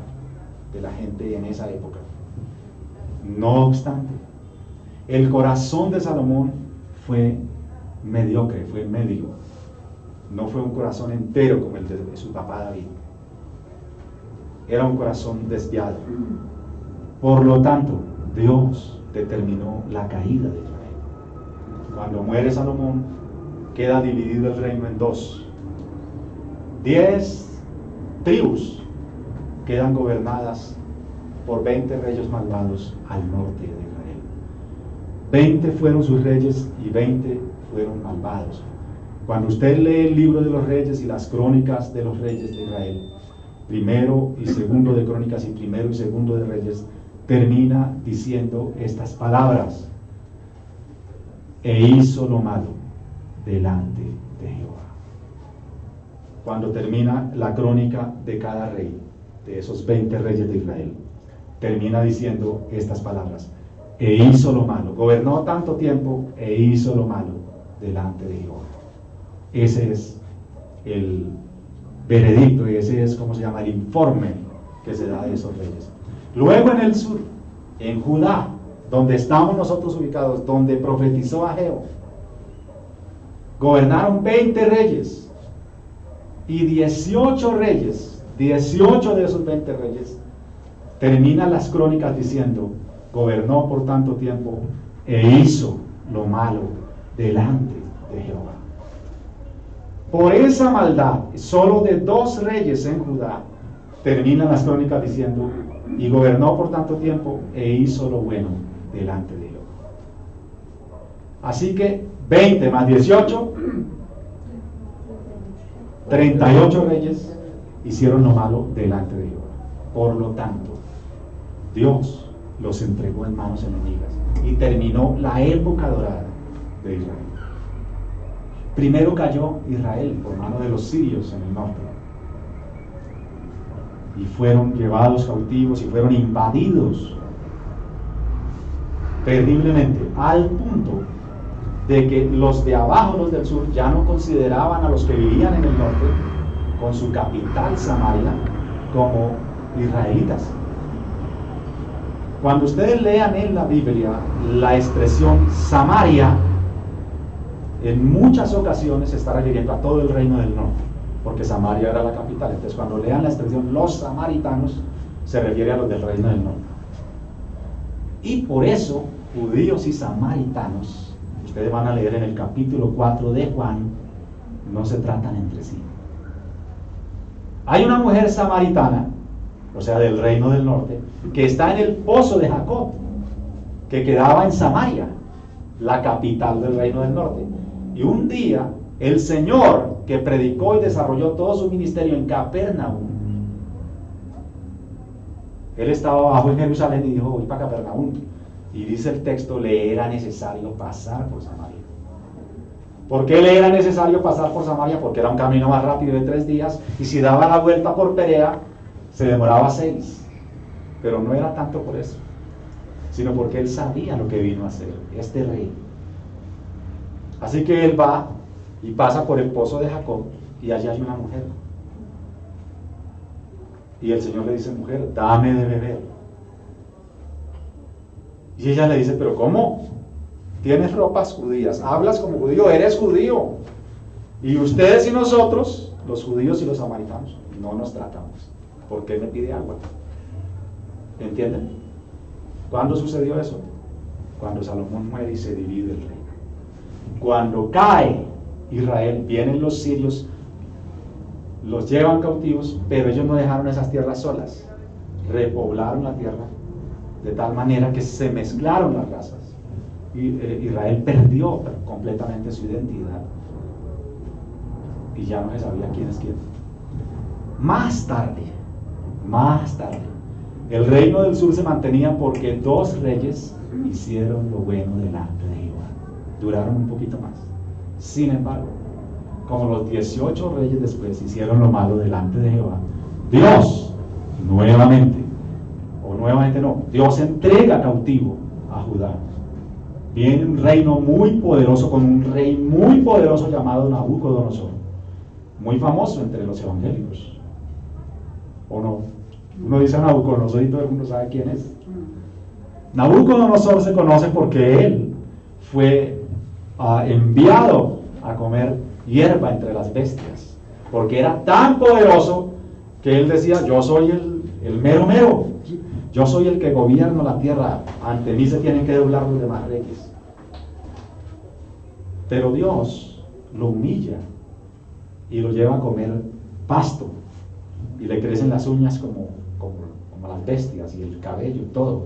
de la gente en esa época. No obstante, el corazón de Salomón fue mediocre, fue medio. No fue un corazón entero como el de su papá David. Era un corazón desviado. Por lo tanto, Dios determinó la caída de Israel. Cuando muere Salomón, queda dividido el reino en dos. 10 tribus quedan gobernadas por 20 reyes malvados al norte de Israel. 20 fueron sus reyes y 20 fueron malvados. Cuando usted lee el libro de los reyes y las crónicas de los reyes de Israel, primero y segundo de crónicas y primero y segundo de reyes, termina diciendo estas palabras: e hizo lo malo delante de Jehová. Cuando termina la crónica de cada rey, de esos 20 reyes de Israel, termina diciendo estas palabras: e hizo lo malo, gobernó tanto tiempo e hizo lo malo delante de Jehová. Ese es el veredicto y ese es, como se llama, el informe que se da de esos reyes. Luego en el sur, en Judá, donde estamos nosotros ubicados, donde profetizó Ageo, gobernaron 20 reyes y 18 reyes, 18 de esos 20 reyes, terminan las crónicas diciendo: gobernó por tanto tiempo e hizo lo malo delante de Jehová. Por esa maldad, solo de 2 reyes en Judá, terminan las crónicas diciendo: y gobernó por tanto tiempo e hizo lo bueno delante de Jehová. Así que 20 más 18, 38 reyes hicieron lo malo delante de Jehová. Por lo tanto, Dios los entregó en manos enemigas y terminó la época dorada de Israel. Primero cayó Israel por mano de los sirios en el norte y fueron llevados cautivos y fueron invadidos terriblemente, al punto de que los de abajo, los del sur, ya no consideraban a los que vivían en el norte, con su capital Samaria, como israelitas. Cuando ustedes lean en la Biblia la expresión Samaria, en muchas ocasiones se está refiriendo a todo el reino del norte, porque Samaria era la capital. Entonces, cuando lean la expresión los samaritanos, se refiere a los del reino del norte. Y por eso, judíos y samaritanos, ustedes van a leer en el capítulo 4 de Juan, no se tratan entre sí. Hay una mujer samaritana, o sea, del reino del norte, que está en el pozo de Jacob, que quedaba en Samaria, la capital del reino del norte. Y un día, el Señor, que predicó y desarrolló todo su ministerio en Capernaum, él estaba abajo en Jerusalén y dijo: voy para Capernaum. Y dice el texto: le era necesario pasar por Samaria. ¿Por qué le era necesario pasar por Samaria? Porque era un camino más rápido de 3 días, y si daba la vuelta por Perea, se demoraba 6. Pero no era tanto por eso, sino porque él sabía lo que vino a hacer este rey. Así que él va y pasa por el pozo de Jacob, y allí hay una mujer. Y el Señor le dice: mujer, dame de beber. Y ella le dice: pero ¿cómo? Tienes ropas judías, hablas como judío, eres judío. Y ustedes y nosotros, los judíos y los samaritanos, no nos tratamos. ¿Por qué me pide agua? ¿Entienden? ¿Cuándo sucedió eso? Cuando Salomón muere y se divide el reino. Cuando cae Israel, vienen los sirios, los llevan cautivos, pero ellos no dejaron esas tierras solas, repoblaron la tierra de tal manera que se mezclaron las razas. Y Israel perdió completamente su identidad y ya no se sabía quién es quién. Más tarde, el reino del sur se mantenía porque 2 reyes hicieron lo bueno delante de Jehová. Duraron un poquito más. Sin embargo, como los 18 reyes después hicieron lo malo delante de Jehová, Dios Dios entrega cautivo a Judá. Viene un reino muy poderoso con un rey muy poderoso llamado Nabucodonosor, muy famoso entre los evangélicos. ¿O no? Uno dice Nabucodonosor y todo el mundo sabe quién es. Nabucodonosor se conoce porque él fue enviado a comer hierba entre las bestias, porque era tan poderoso que él decía: yo soy el mero mero, yo soy el que gobierno la tierra, ante mí se tienen que doblar los demás reyes. Pero Dios lo humilla y lo lleva a comer pasto, y le crecen las uñas como las bestias, y el cabello, todo,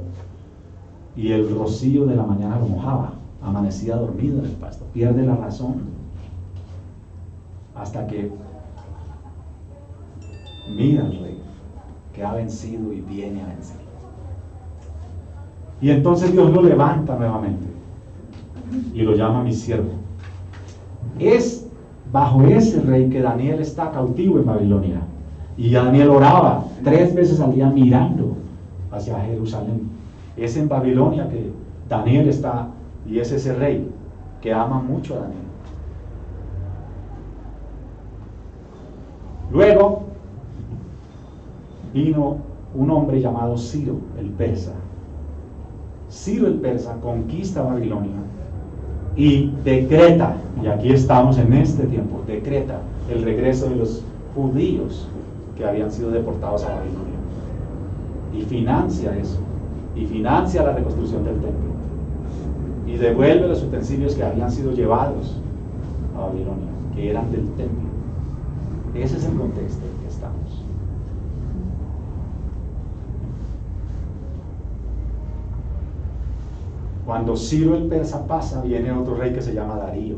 y el rocío de la mañana lo mojaba, amanecía dormido en el pasto, pierde la razón, hasta que mira al rey que ha vencido y viene a vencer. Y entonces Dios lo levanta nuevamente y lo llama mi siervo. Es bajo ese rey que Daniel está cautivo en Babilonia, y Daniel oraba 3 veces al día mirando hacia Jerusalén. Es en Babilonia que Daniel está, y es ese rey que ama mucho a Daniel. Luego vino un hombre llamado Ciro el persa. Ciro el persa conquista Babilonia y decreta, y aquí estamos en este tiempo, decreta el regreso de los judíos que habían sido deportados a Babilonia, y financia eso, y financia la reconstrucción del templo, y devuelve los utensilios que habían sido llevados a Babilonia, que eran del templo. Ese es el contexto en que estamos. Cuando Ciro el persa pasa, viene otro rey que se llama Darío,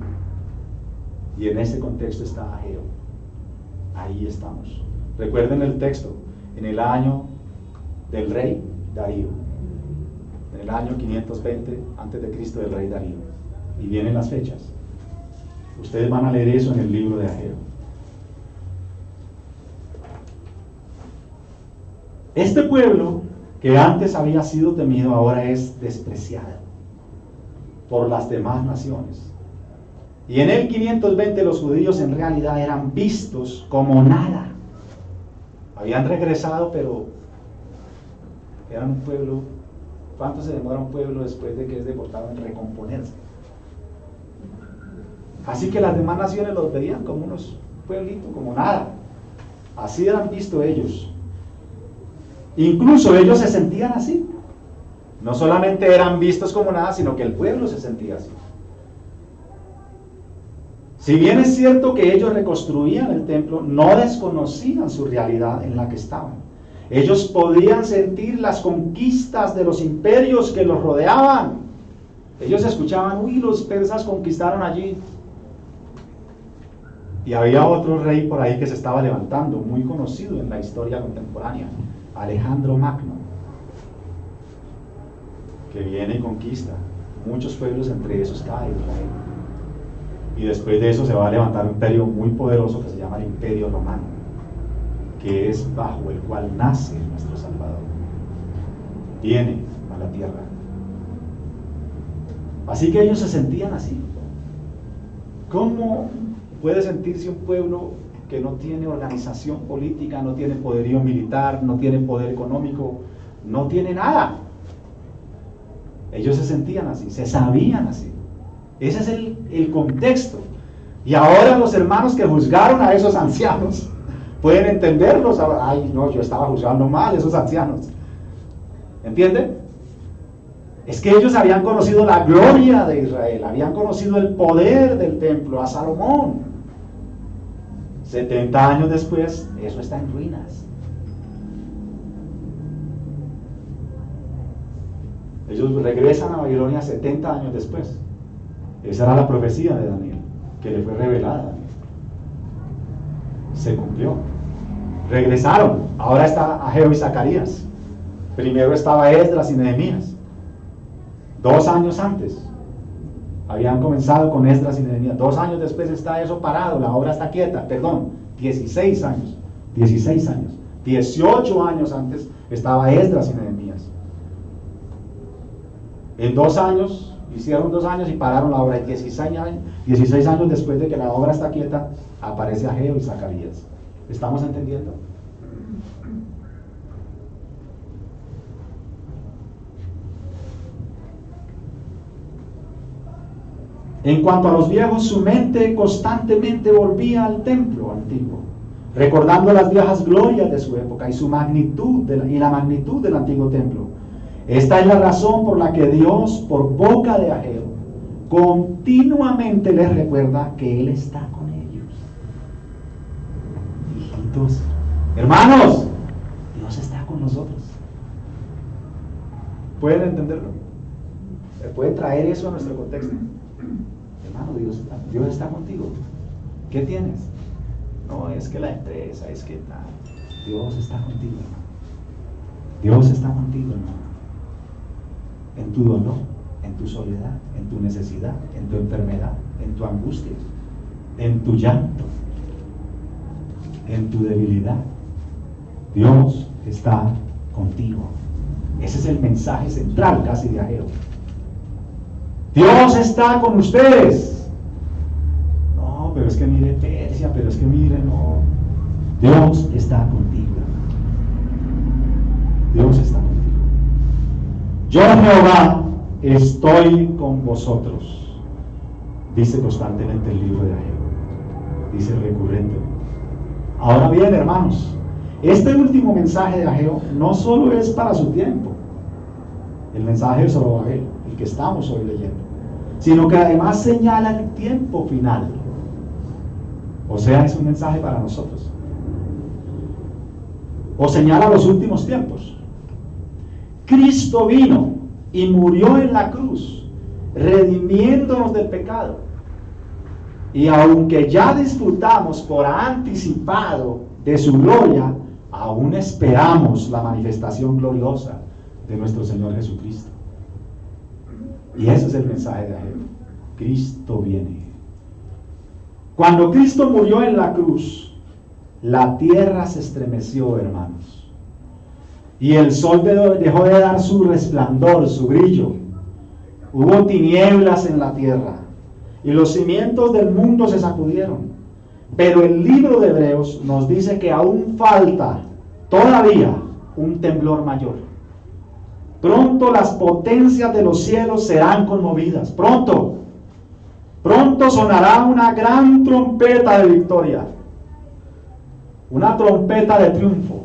y en ese contexto está Ageo. Ahí estamos. Recuerden el texto: en el año del rey Darío, en el año 520 antes de Cristo del rey Darío, y vienen las fechas. Ustedes van a leer eso en el libro de Ageo. Este pueblo, que antes había sido temido, ahora es despreciado por las demás naciones. Y en el 520 los judíos en realidad eran vistos como nada. Habían regresado, pero eran un pueblo. ¿Cuánto se demora un pueblo después de que es deportado en recomponerse? Así que las demás naciones los veían como unos pueblitos, como nada. Así eran vistos ellos. Incluso ellos se sentían así. No solamente eran vistos como nada, sino que el pueblo se sentía así. Si bien es cierto que ellos reconstruían el templo, no desconocían su realidad en la que estaban. Ellos podían sentir las conquistas de los imperios que los rodeaban. Ellos escuchaban: uy, los persas conquistaron allí. Y había otro rey por ahí que se estaba levantando, muy conocido en la historia contemporánea, Alejandro Magno, que viene y conquista muchos pueblos, entre esos está Israel. Y después de eso se va a levantar un imperio muy poderoso que se llama el Imperio Romano, que es bajo el cual nace nuestro Salvador. Viene a la tierra. Así que ellos se sentían así. ¿Cómo puede sentirse un pueblo que no tiene organización política, no tiene poderío militar, no tiene poder económico, no tiene nada? Ellos se sentían así, se sabían así. Ese es el contexto. Y ahora los hermanos que juzgaron a esos ancianos pueden entenderlos. Ay, no, yo estaba juzgando mal a esos ancianos. ¿Entienden? Es que ellos habían conocido la gloria de Israel, habían conocido el poder del templo, a Salomón. 70 años después, eso está en ruinas. Ellos regresan a Babilonia 70 años después. Esa era la profecía de Daniel, que le fue revelada a Daniel. Se cumplió. Regresaron. Ahora está Ageo y Zacarías. Primero estaba Esdras y Nehemías. 2 años antes habían comenzado con Esdras y Nehemías. 2 años después está eso parado, la obra está quieta. Perdón, 16 años. 16 años. 18 años antes estaba Esdras y Nehemías. En 2 años, hicieron 2 años y pararon la obra. Y 16 años después de que la obra está quieta, aparece Ageo y Zacarías. ¿Estamos entendiendo? En cuanto a los viejos, su mente constantemente volvía al templo antiguo, recordando las viejas glorias de su época y su magnitud y la magnitud del antiguo templo. Esta es la razón por la que Dios, por boca de Ageo, continuamente les recuerda que Él está con ellos. Hijitos, hermanos, Dios está con nosotros. ¿Pueden entenderlo? ¿Pueden traer eso a nuestro contexto? Hermano, Dios está contigo. ¿Qué tienes? No, es que la empresa, es que tal. Dios está contigo, hermano. Dios está contigo, hermano. En tu dolor, en tu soledad, en tu necesidad, en tu enfermedad, en tu angustia, en tu llanto, en tu debilidad. Dios está contigo. Ese es el mensaje central casi de Ageo. Dios está con ustedes. No, pero es que mire Persia, pero es que mire, no. Dios está contigo. Dios está contigo. Yo, Jehová, estoy con vosotros. Dice constantemente el libro de Ageo. Dice recurrente. Ahora bien, hermanos, este último mensaje de Ageo no solo es para su tiempo, el mensaje de Zorobabel, el que estamos hoy leyendo, sino que además señala el tiempo final. O sea, es un mensaje para nosotros. O señala los últimos tiempos. Cristo vino y murió en la cruz, redimiéndonos del pecado. Y aunque ya disfrutamos por anticipado de su gloria, aún esperamos la manifestación gloriosa de nuestro Señor Jesucristo. Y ese es el mensaje de Ageo. Cristo viene. Cuando Cristo murió en la cruz, la tierra se estremeció, hermanos. Y el sol dejó de dar su resplandor, su brillo. Hubo tinieblas en la tierra. Y los cimientos del mundo se sacudieron. Pero el libro de Hebreos nos dice que aún falta todavía un temblor mayor. Pronto las potencias de los cielos serán conmovidas. Pronto sonará una gran trompeta de victoria. Una trompeta de triunfo.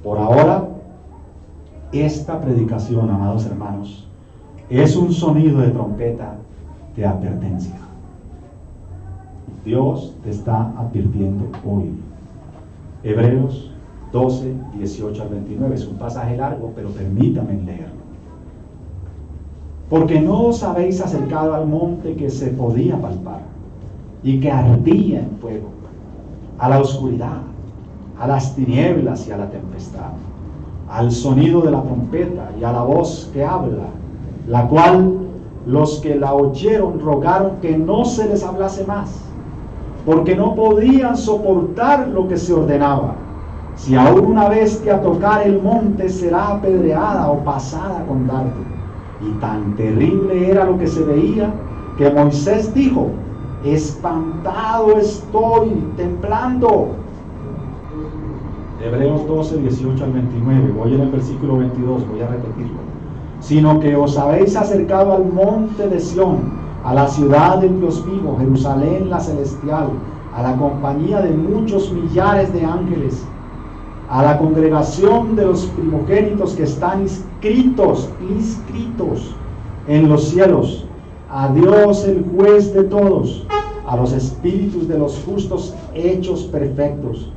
Por ahora, esta predicación, amados hermanos, es un sonido de trompeta de advertencia. Dios te está advirtiendo hoy. Hebreos 12, 18 al 29. Es un pasaje largo, pero permítame leerlo. Porque no os habéis acercado al monte que se podía palpar y que ardía en fuego, a la oscuridad, a las tinieblas y a la tempestad, al sonido de la trompeta y a la voz que habla, la cual los que la oyeron rogaron que no se les hablase más, porque no podían soportar lo que se ordenaba. Si aún una bestia tocar el monte, será apedreada o pasada con dardo. Y tan terrible era lo que se veía, que Moisés dijo: espantado estoy, temblando. Hebreos 12, 18 al 29, voy en el versículo 22, voy a repetirlo. Sino que os habéis acercado al monte de Sión, a la ciudad del Dios vivo, Jerusalén la celestial, a la compañía de muchos millares de ángeles, a la congregación de los primogénitos que están inscritos en los cielos, a Dios el juez de todos, a los espíritus de los justos hechos perfectos,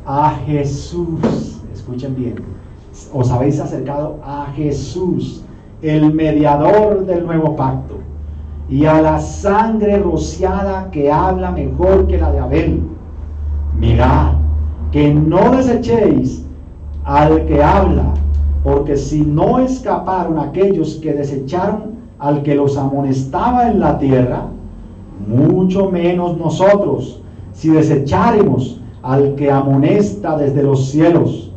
a Jesús, escuchen bien, os habéis acercado a Jesús, el mediador del nuevo pacto, y a la sangre rociada que habla mejor que la de Abel. Mirad, que no desechéis al que habla, porque si no escaparon aquellos que desecharon al que los amonestaba en la tierra, mucho menos nosotros, si desecháremos al que amonesta desde los cielos,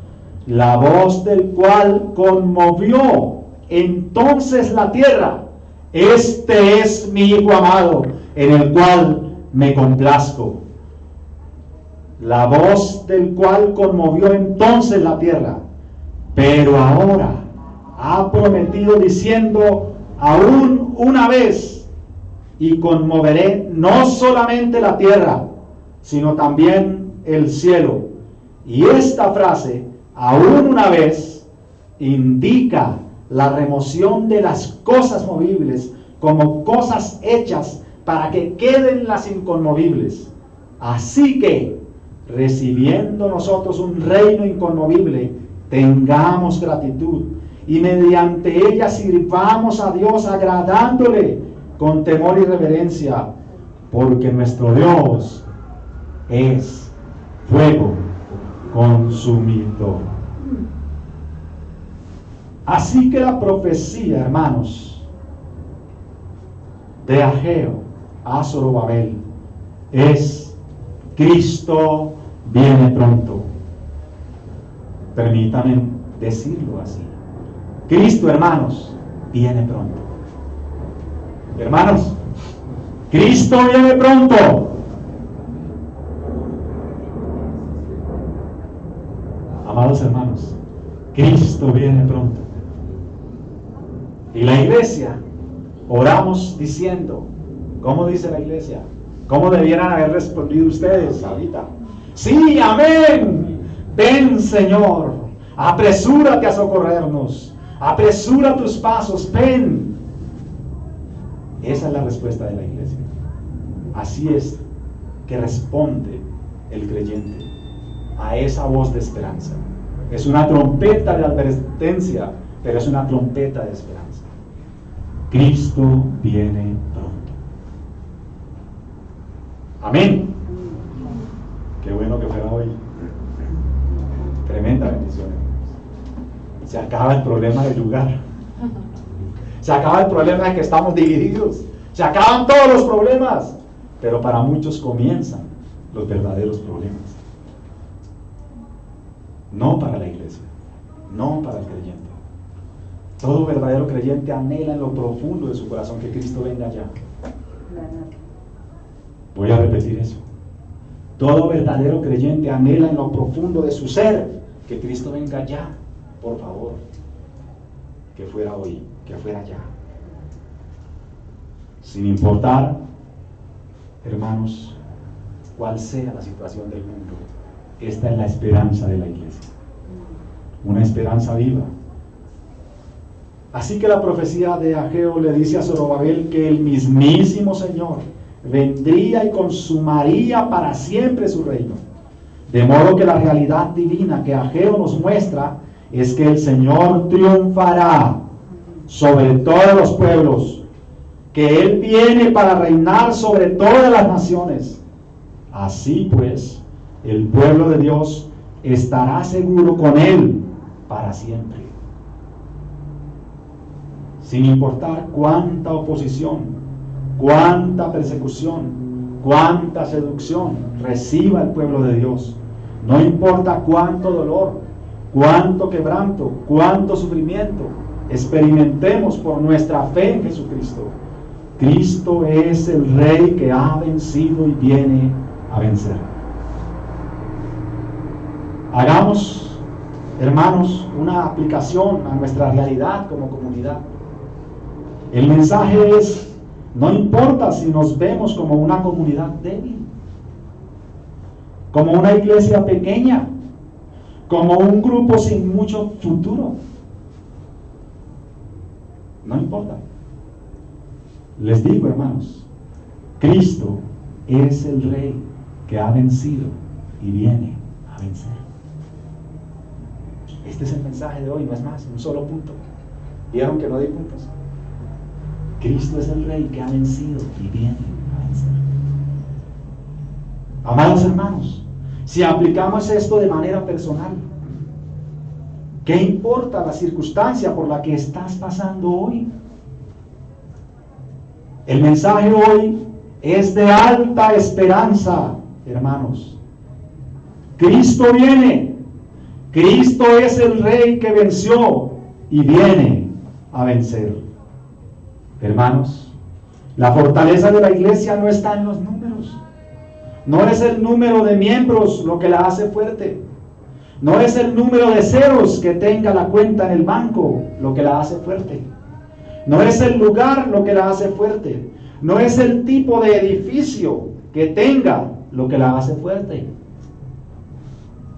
la voz del cual conmovió entonces la tierra. Este es mi Hijo amado, en el cual me complazco. La voz del cual conmovió entonces la tierra, pero ahora ha prometido diciendo, aún una vez, y conmoveré no solamente la tierra, sino también el cielo. Y esta frase, aún una vez, indica la remoción de las cosas movibles como cosas hechas para que queden las inconmovibles. Así que, recibiendo nosotros un reino inconmovible, tengamos gratitud y mediante ella sirvamos a Dios agradándole con temor y reverencia, porque nuestro Dios es fuego consumidor. Así que la profecía, hermanos, de Ageo a Zorobabel es: Cristo viene pronto. Permítanme decirlo así. Cristo, hermanos, viene pronto. Hermanos, Cristo viene pronto. Amados hermanos, Cristo viene pronto. Y la iglesia, oramos diciendo, ¿cómo dice la iglesia? ¿Cómo debieran haber respondido ustedes ahorita? Sí, amén. Ven, Señor, apresúrate a socorrernos, apresura tus pasos, ven. Esa es la respuesta de la iglesia. Así es que responde el creyente a esa voz de esperanza. Es una trompeta de advertencia, pero es una trompeta de esperanza. Cristo viene pronto. Amén. Qué bueno que fuera hoy. Tremenda bendición. Se acaba el problema del lugar. Se acaba el problema de que estamos divididos. Se acaban todos los problemas. Pero para muchos comienzan los verdaderos problemas. No para la iglesia, no para el creyente. Todo verdadero creyente anhela en lo profundo de su corazón que Cristo venga ya. Voy a repetir eso. Todo verdadero creyente anhela en lo profundo de su ser que Cristo venga ya. Por favor, que fuera hoy, que fuera ya. Sin importar, hermanos, cuál sea la situación del mundo, esta es la esperanza de la iglesia. Una esperanza viva. Así que la profecía de Ageo le dice a Zorobabel que el mismísimo Señor vendría y consumaría para siempre su reino. De modo que la realidad divina que Ageo nos muestra es que el Señor triunfará sobre todos los pueblos, que Él viene para reinar sobre todas las naciones. Así pues, el pueblo de Dios estará seguro con Él para siempre. Sin importar cuánta oposición, cuánta persecución, cuánta seducción reciba el pueblo de Dios, no importa cuánto dolor, cuánto quebranto, cuánto sufrimiento experimentemos por nuestra fe en Jesucristo, Cristo es el Rey que ha vencido y viene a vencer. Hagamos, hermanos, una aplicación a nuestra realidad como comunidad. El mensaje es: no importa si nos vemos como una comunidad débil, como una iglesia pequeña, como un grupo sin mucho futuro. No importa. Les digo, hermanos, Cristo es el Rey que ha vencido y viene a vencer. Este es el mensaje de hoy, no es más, un solo punto. ¿Vieron que no di puntos? Cristo es el Rey que ha vencido y viene a vencer. Amados hermanos, si aplicamos esto de manera personal, ¿qué importa la circunstancia por la que estás pasando hoy? El mensaje hoy es de alta esperanza, hermanos. Cristo viene. Cristo es el Rey que venció y viene a vencer. Hermanos, la fortaleza de la iglesia no está en los números. No es el número de miembros lo que la hace fuerte. No es el número de ceros que tenga la cuenta en el banco lo que la hace fuerte. No es el lugar lo que la hace fuerte. No es el tipo de edificio que tenga lo que la hace fuerte.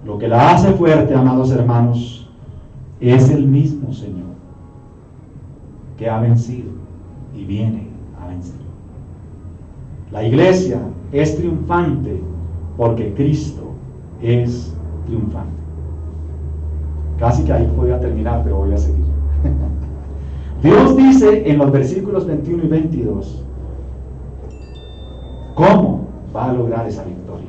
Lo que la hace fuerte, amados hermanos, es el mismo Señor que ha vencido y viene a vencer. La iglesia es triunfante porque Cristo es triunfante. Casi que ahí podía terminar, pero voy a seguir. Dios dice en los versículos 21 y 22 cómo va a lograr esa victoria.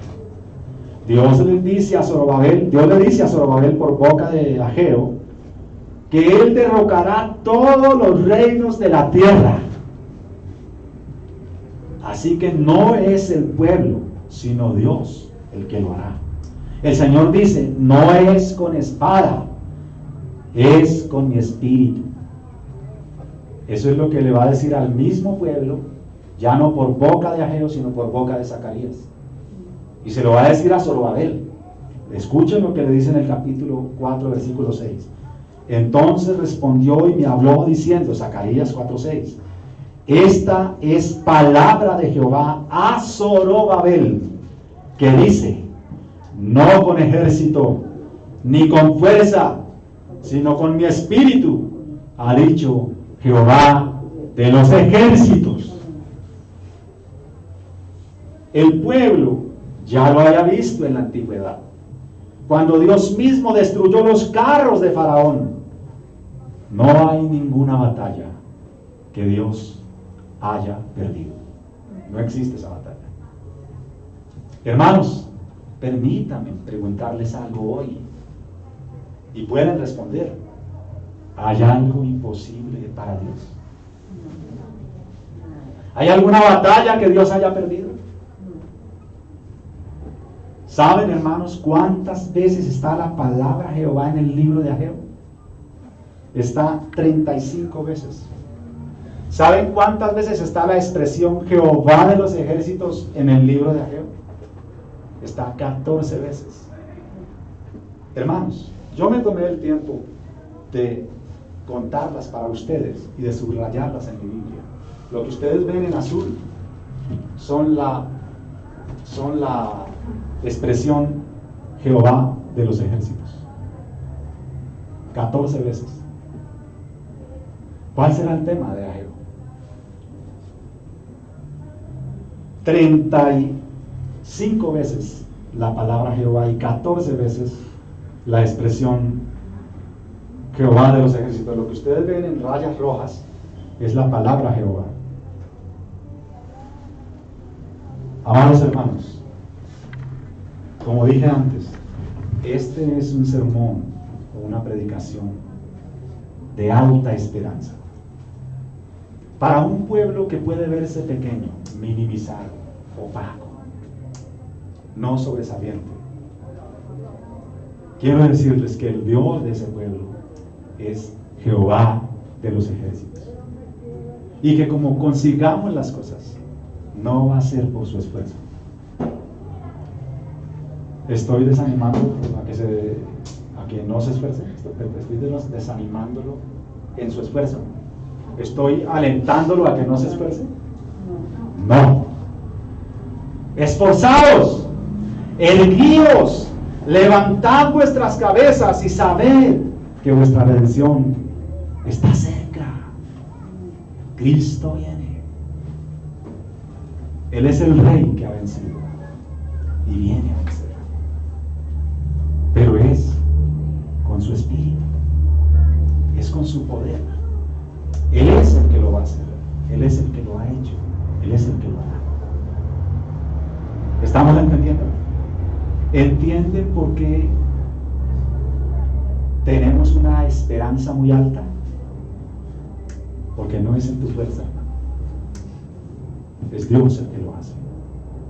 Dios le dice a Zorobabel por boca de Ageo que él derrocará todos los reinos de la tierra. Así que no es el pueblo, sino Dios el que lo hará. El Señor dice, no es con espada, es con mi espíritu. Eso es lo que le va a decir al mismo pueblo, ya no por boca de Ageo, sino por boca de Zacarías. Y se lo va a decir a Zorobabel. Escuchen lo que le dice en el capítulo 4, versículo 6. Entonces respondió y me habló diciendo, Zacarías 4:6, esta es palabra de Jehová a Zorobabel, que dice, no con ejército, ni con fuerza, sino con mi espíritu, ha dicho Jehová de los ejércitos. El pueblo ya lo había visto en la antigüedad, cuando Dios mismo destruyó los carros de Faraón. No hay ninguna batalla que Dios haya perdido. No existe esa batalla. Hermanos, permítanme preguntarles algo hoy y pueden responder. ¿Hay algo imposible para Dios? ¿Hay alguna batalla que Dios haya perdido? ¿Saben, hermanos, cuántas veces está la palabra Jehová en el libro de Ageo? Está 35 veces. ¿Saben cuántas veces está la expresión Jehová de los ejércitos en el libro de Ageo? Está 14 veces. Hermanos, yo me tomé el tiempo de contarlas para ustedes y de subrayarlas en mi Biblia. Lo que ustedes ven en azul son la expresión Jehová de los ejércitos. 14 veces. ¿Cuál será el tema de Ageo? 35 veces la palabra Jehová y 14 veces la expresión Jehová de los ejércitos. Lo que ustedes ven en rayas rojas es la palabra Jehová. Amados hermanos, como dije antes, este es un sermón o una predicación de alta esperanza para un pueblo que puede verse pequeño, minimizado, opaco, no sobresaliente. Quiero decirles que el Dios de ese pueblo es Jehová de los ejércitos, y que como consigamos las cosas, no va a ser por su esfuerzo. Estoy desanimando a que no se esfuerce. Estoy desanimándolo en su esfuerzo. ¿Estoy alentándolo a que no se esfuerce? No. Esforzados, erguidos, Levantad vuestras cabezas y sabed que vuestra redención está cerca. Cristo viene. Él es el Rey que ha vencido y viene a vencer. Pero es con su espíritu, es con su poder. Él es el que lo va a hacer, Él es el que lo ha hecho, Él es el que lo hará. ¿Estamos entendiendo? ¿Entienden por qué tenemos una esperanza muy alta? Porque no es en tu fuerza, hermano. Es Dios el que lo hace.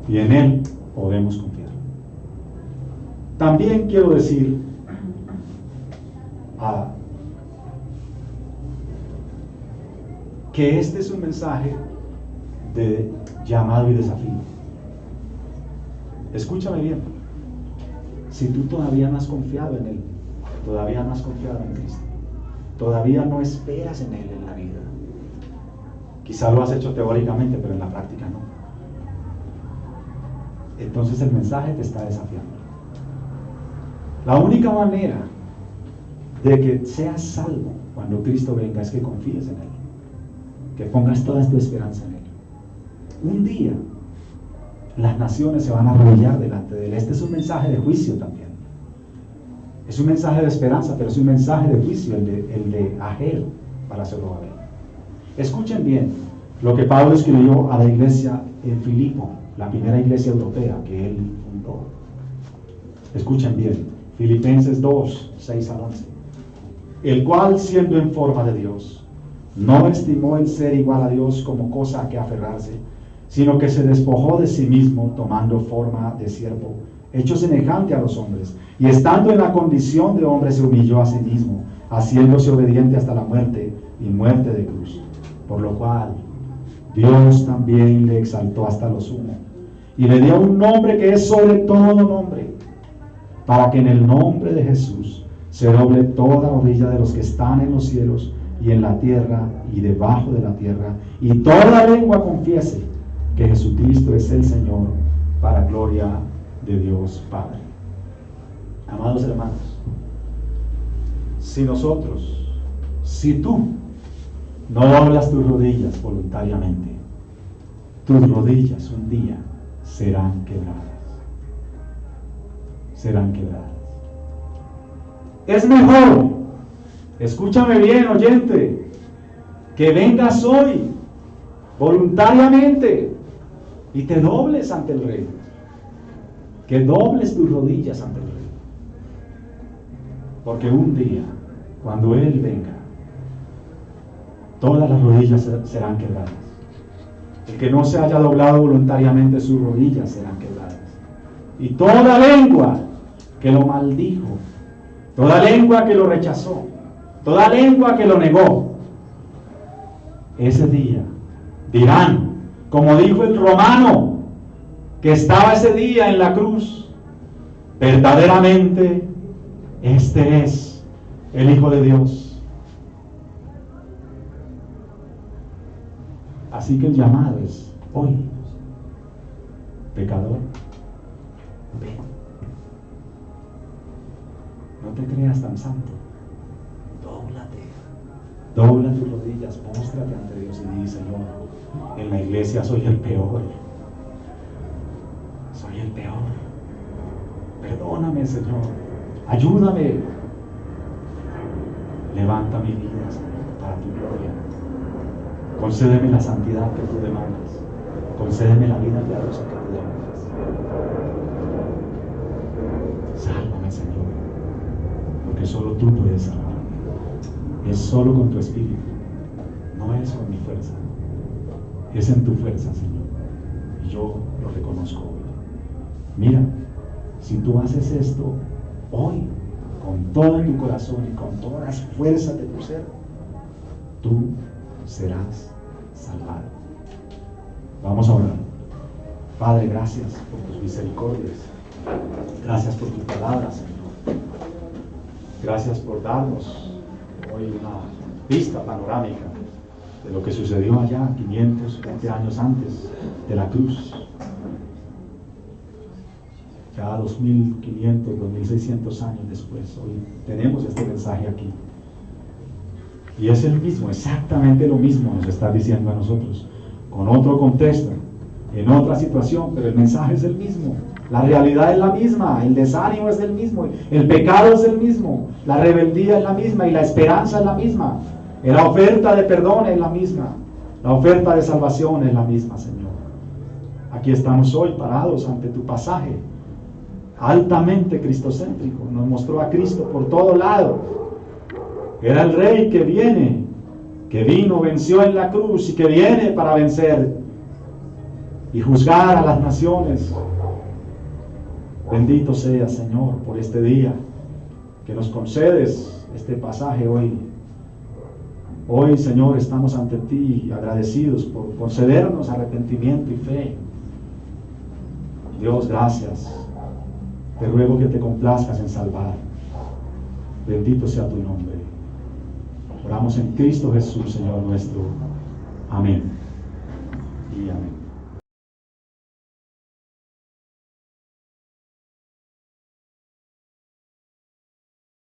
Y en Él podemos confiar. También quiero decir que este es un mensaje de llamado y desafío. Escúchame bien. Si tú todavía no has confiado en Él, todavía no has confiado en Cristo, todavía no esperas en Él en la vida, quizá lo has hecho teóricamente, pero en la práctica no, entonces el mensaje te está desafiando. La única manera de que seas salvo cuando Cristo venga es que confíes en Él, que pongas toda tu esperanza en Él. Un día las naciones se van a arrodillar delante de Él. Este es un mensaje de juicio también. Es un mensaje de esperanza, pero es un mensaje de juicio, el de Ageo para Zorobabel. Escuchen bien lo que Pablo escribió a la iglesia en Filipo, la primera iglesia europea que él fundó. Escuchen bien, Filipenses 2, 6 al 11. El cual, siendo en forma de Dios, no estimó el ser igual a Dios como cosa a que aferrarse, sino que se despojó de sí mismo, tomando forma de siervo, hecho semejante a los hombres, y estando en la condición de hombre se humilló a sí mismo, haciéndose obediente hasta la muerte, y muerte de cruz. Por lo cual Dios también le exaltó hasta lo sumo, y le dio un nombre que es sobre todo nombre, para que en el nombre de Jesús se doble toda rodilla de los que están en los cielos y en la tierra y debajo de la tierra, y toda lengua confiese que Jesucristo es el Señor, para gloria de Dios Padre. Amados hermanos, si tú no doblas tus rodillas voluntariamente, tus rodillas un día serán quebradas. Serán quebradas. Es mejor, escúchame bien, oyente, que vengas hoy voluntariamente y te dobles ante el Rey, que dobles tus rodillas ante el Rey, porque un día, cuando Él venga, todas las rodillas serán quebradas. El que no se haya doblado voluntariamente sus rodillas serán quebradas, y toda lengua que lo maldijo, toda lengua que lo rechazó, toda lengua que lo negó, ese día dirán, como dijo el romano que estaba ese día en la cruz, verdaderamente este es el Hijo de Dios. Así que el llamado es hoy, pecador, ven. No te creas tan santo, dobla tus rodillas, póstrate ante Dios y di: Señor, en la iglesia soy el peor, perdóname, Señor, ayúdame, levanta mi vida, Señor, para tu gloria, concédeme la santidad que tú demandas, concédeme la vida piadosa que tú demandas, sálvame, Señor, porque solo tú puedes salvarme. Es solo con tu espíritu, no es con mi fuerza, es en tu fuerza, Señor, y yo lo reconozco hoy. Mira, si tú haces esto hoy, con todo tu corazón y con todas las fuerzas de tu ser, tú serás salvado. Vamos a orar. Padre, gracias por tus misericordias, gracias por tus palabras, Señor, gracias por darnos hoy una vista panorámica de lo que sucedió allá 520 años antes de la cruz. ya 2500, 2600 años después, hoy tenemos este mensaje aquí. Y es el mismo, exactamente lo mismo nos está diciendo a nosotros, con otro contexto, en otra situación, pero el mensaje es el mismo. La realidad es la misma, el desánimo es el mismo, el pecado es el mismo, la rebeldía es la misma y la esperanza es la misma. Y la oferta de perdón es la misma, la oferta de salvación es la misma, Señor. Aquí estamos hoy parados ante tu pasaje, altamente cristocéntrico. Nos mostró a Cristo por todo lado. Era el Rey que viene, que vino, venció en la cruz y que viene para vencer y juzgar a las naciones. Bendito sea, Señor, por este día que nos concedes este pasaje hoy. Hoy, Señor, estamos ante ti agradecidos por concedernos arrepentimiento y fe. Dios, gracias. Te ruego que te complazcas en salvar. Bendito sea tu nombre. Oramos en Cristo Jesús, Señor nuestro. Amén. Y amén.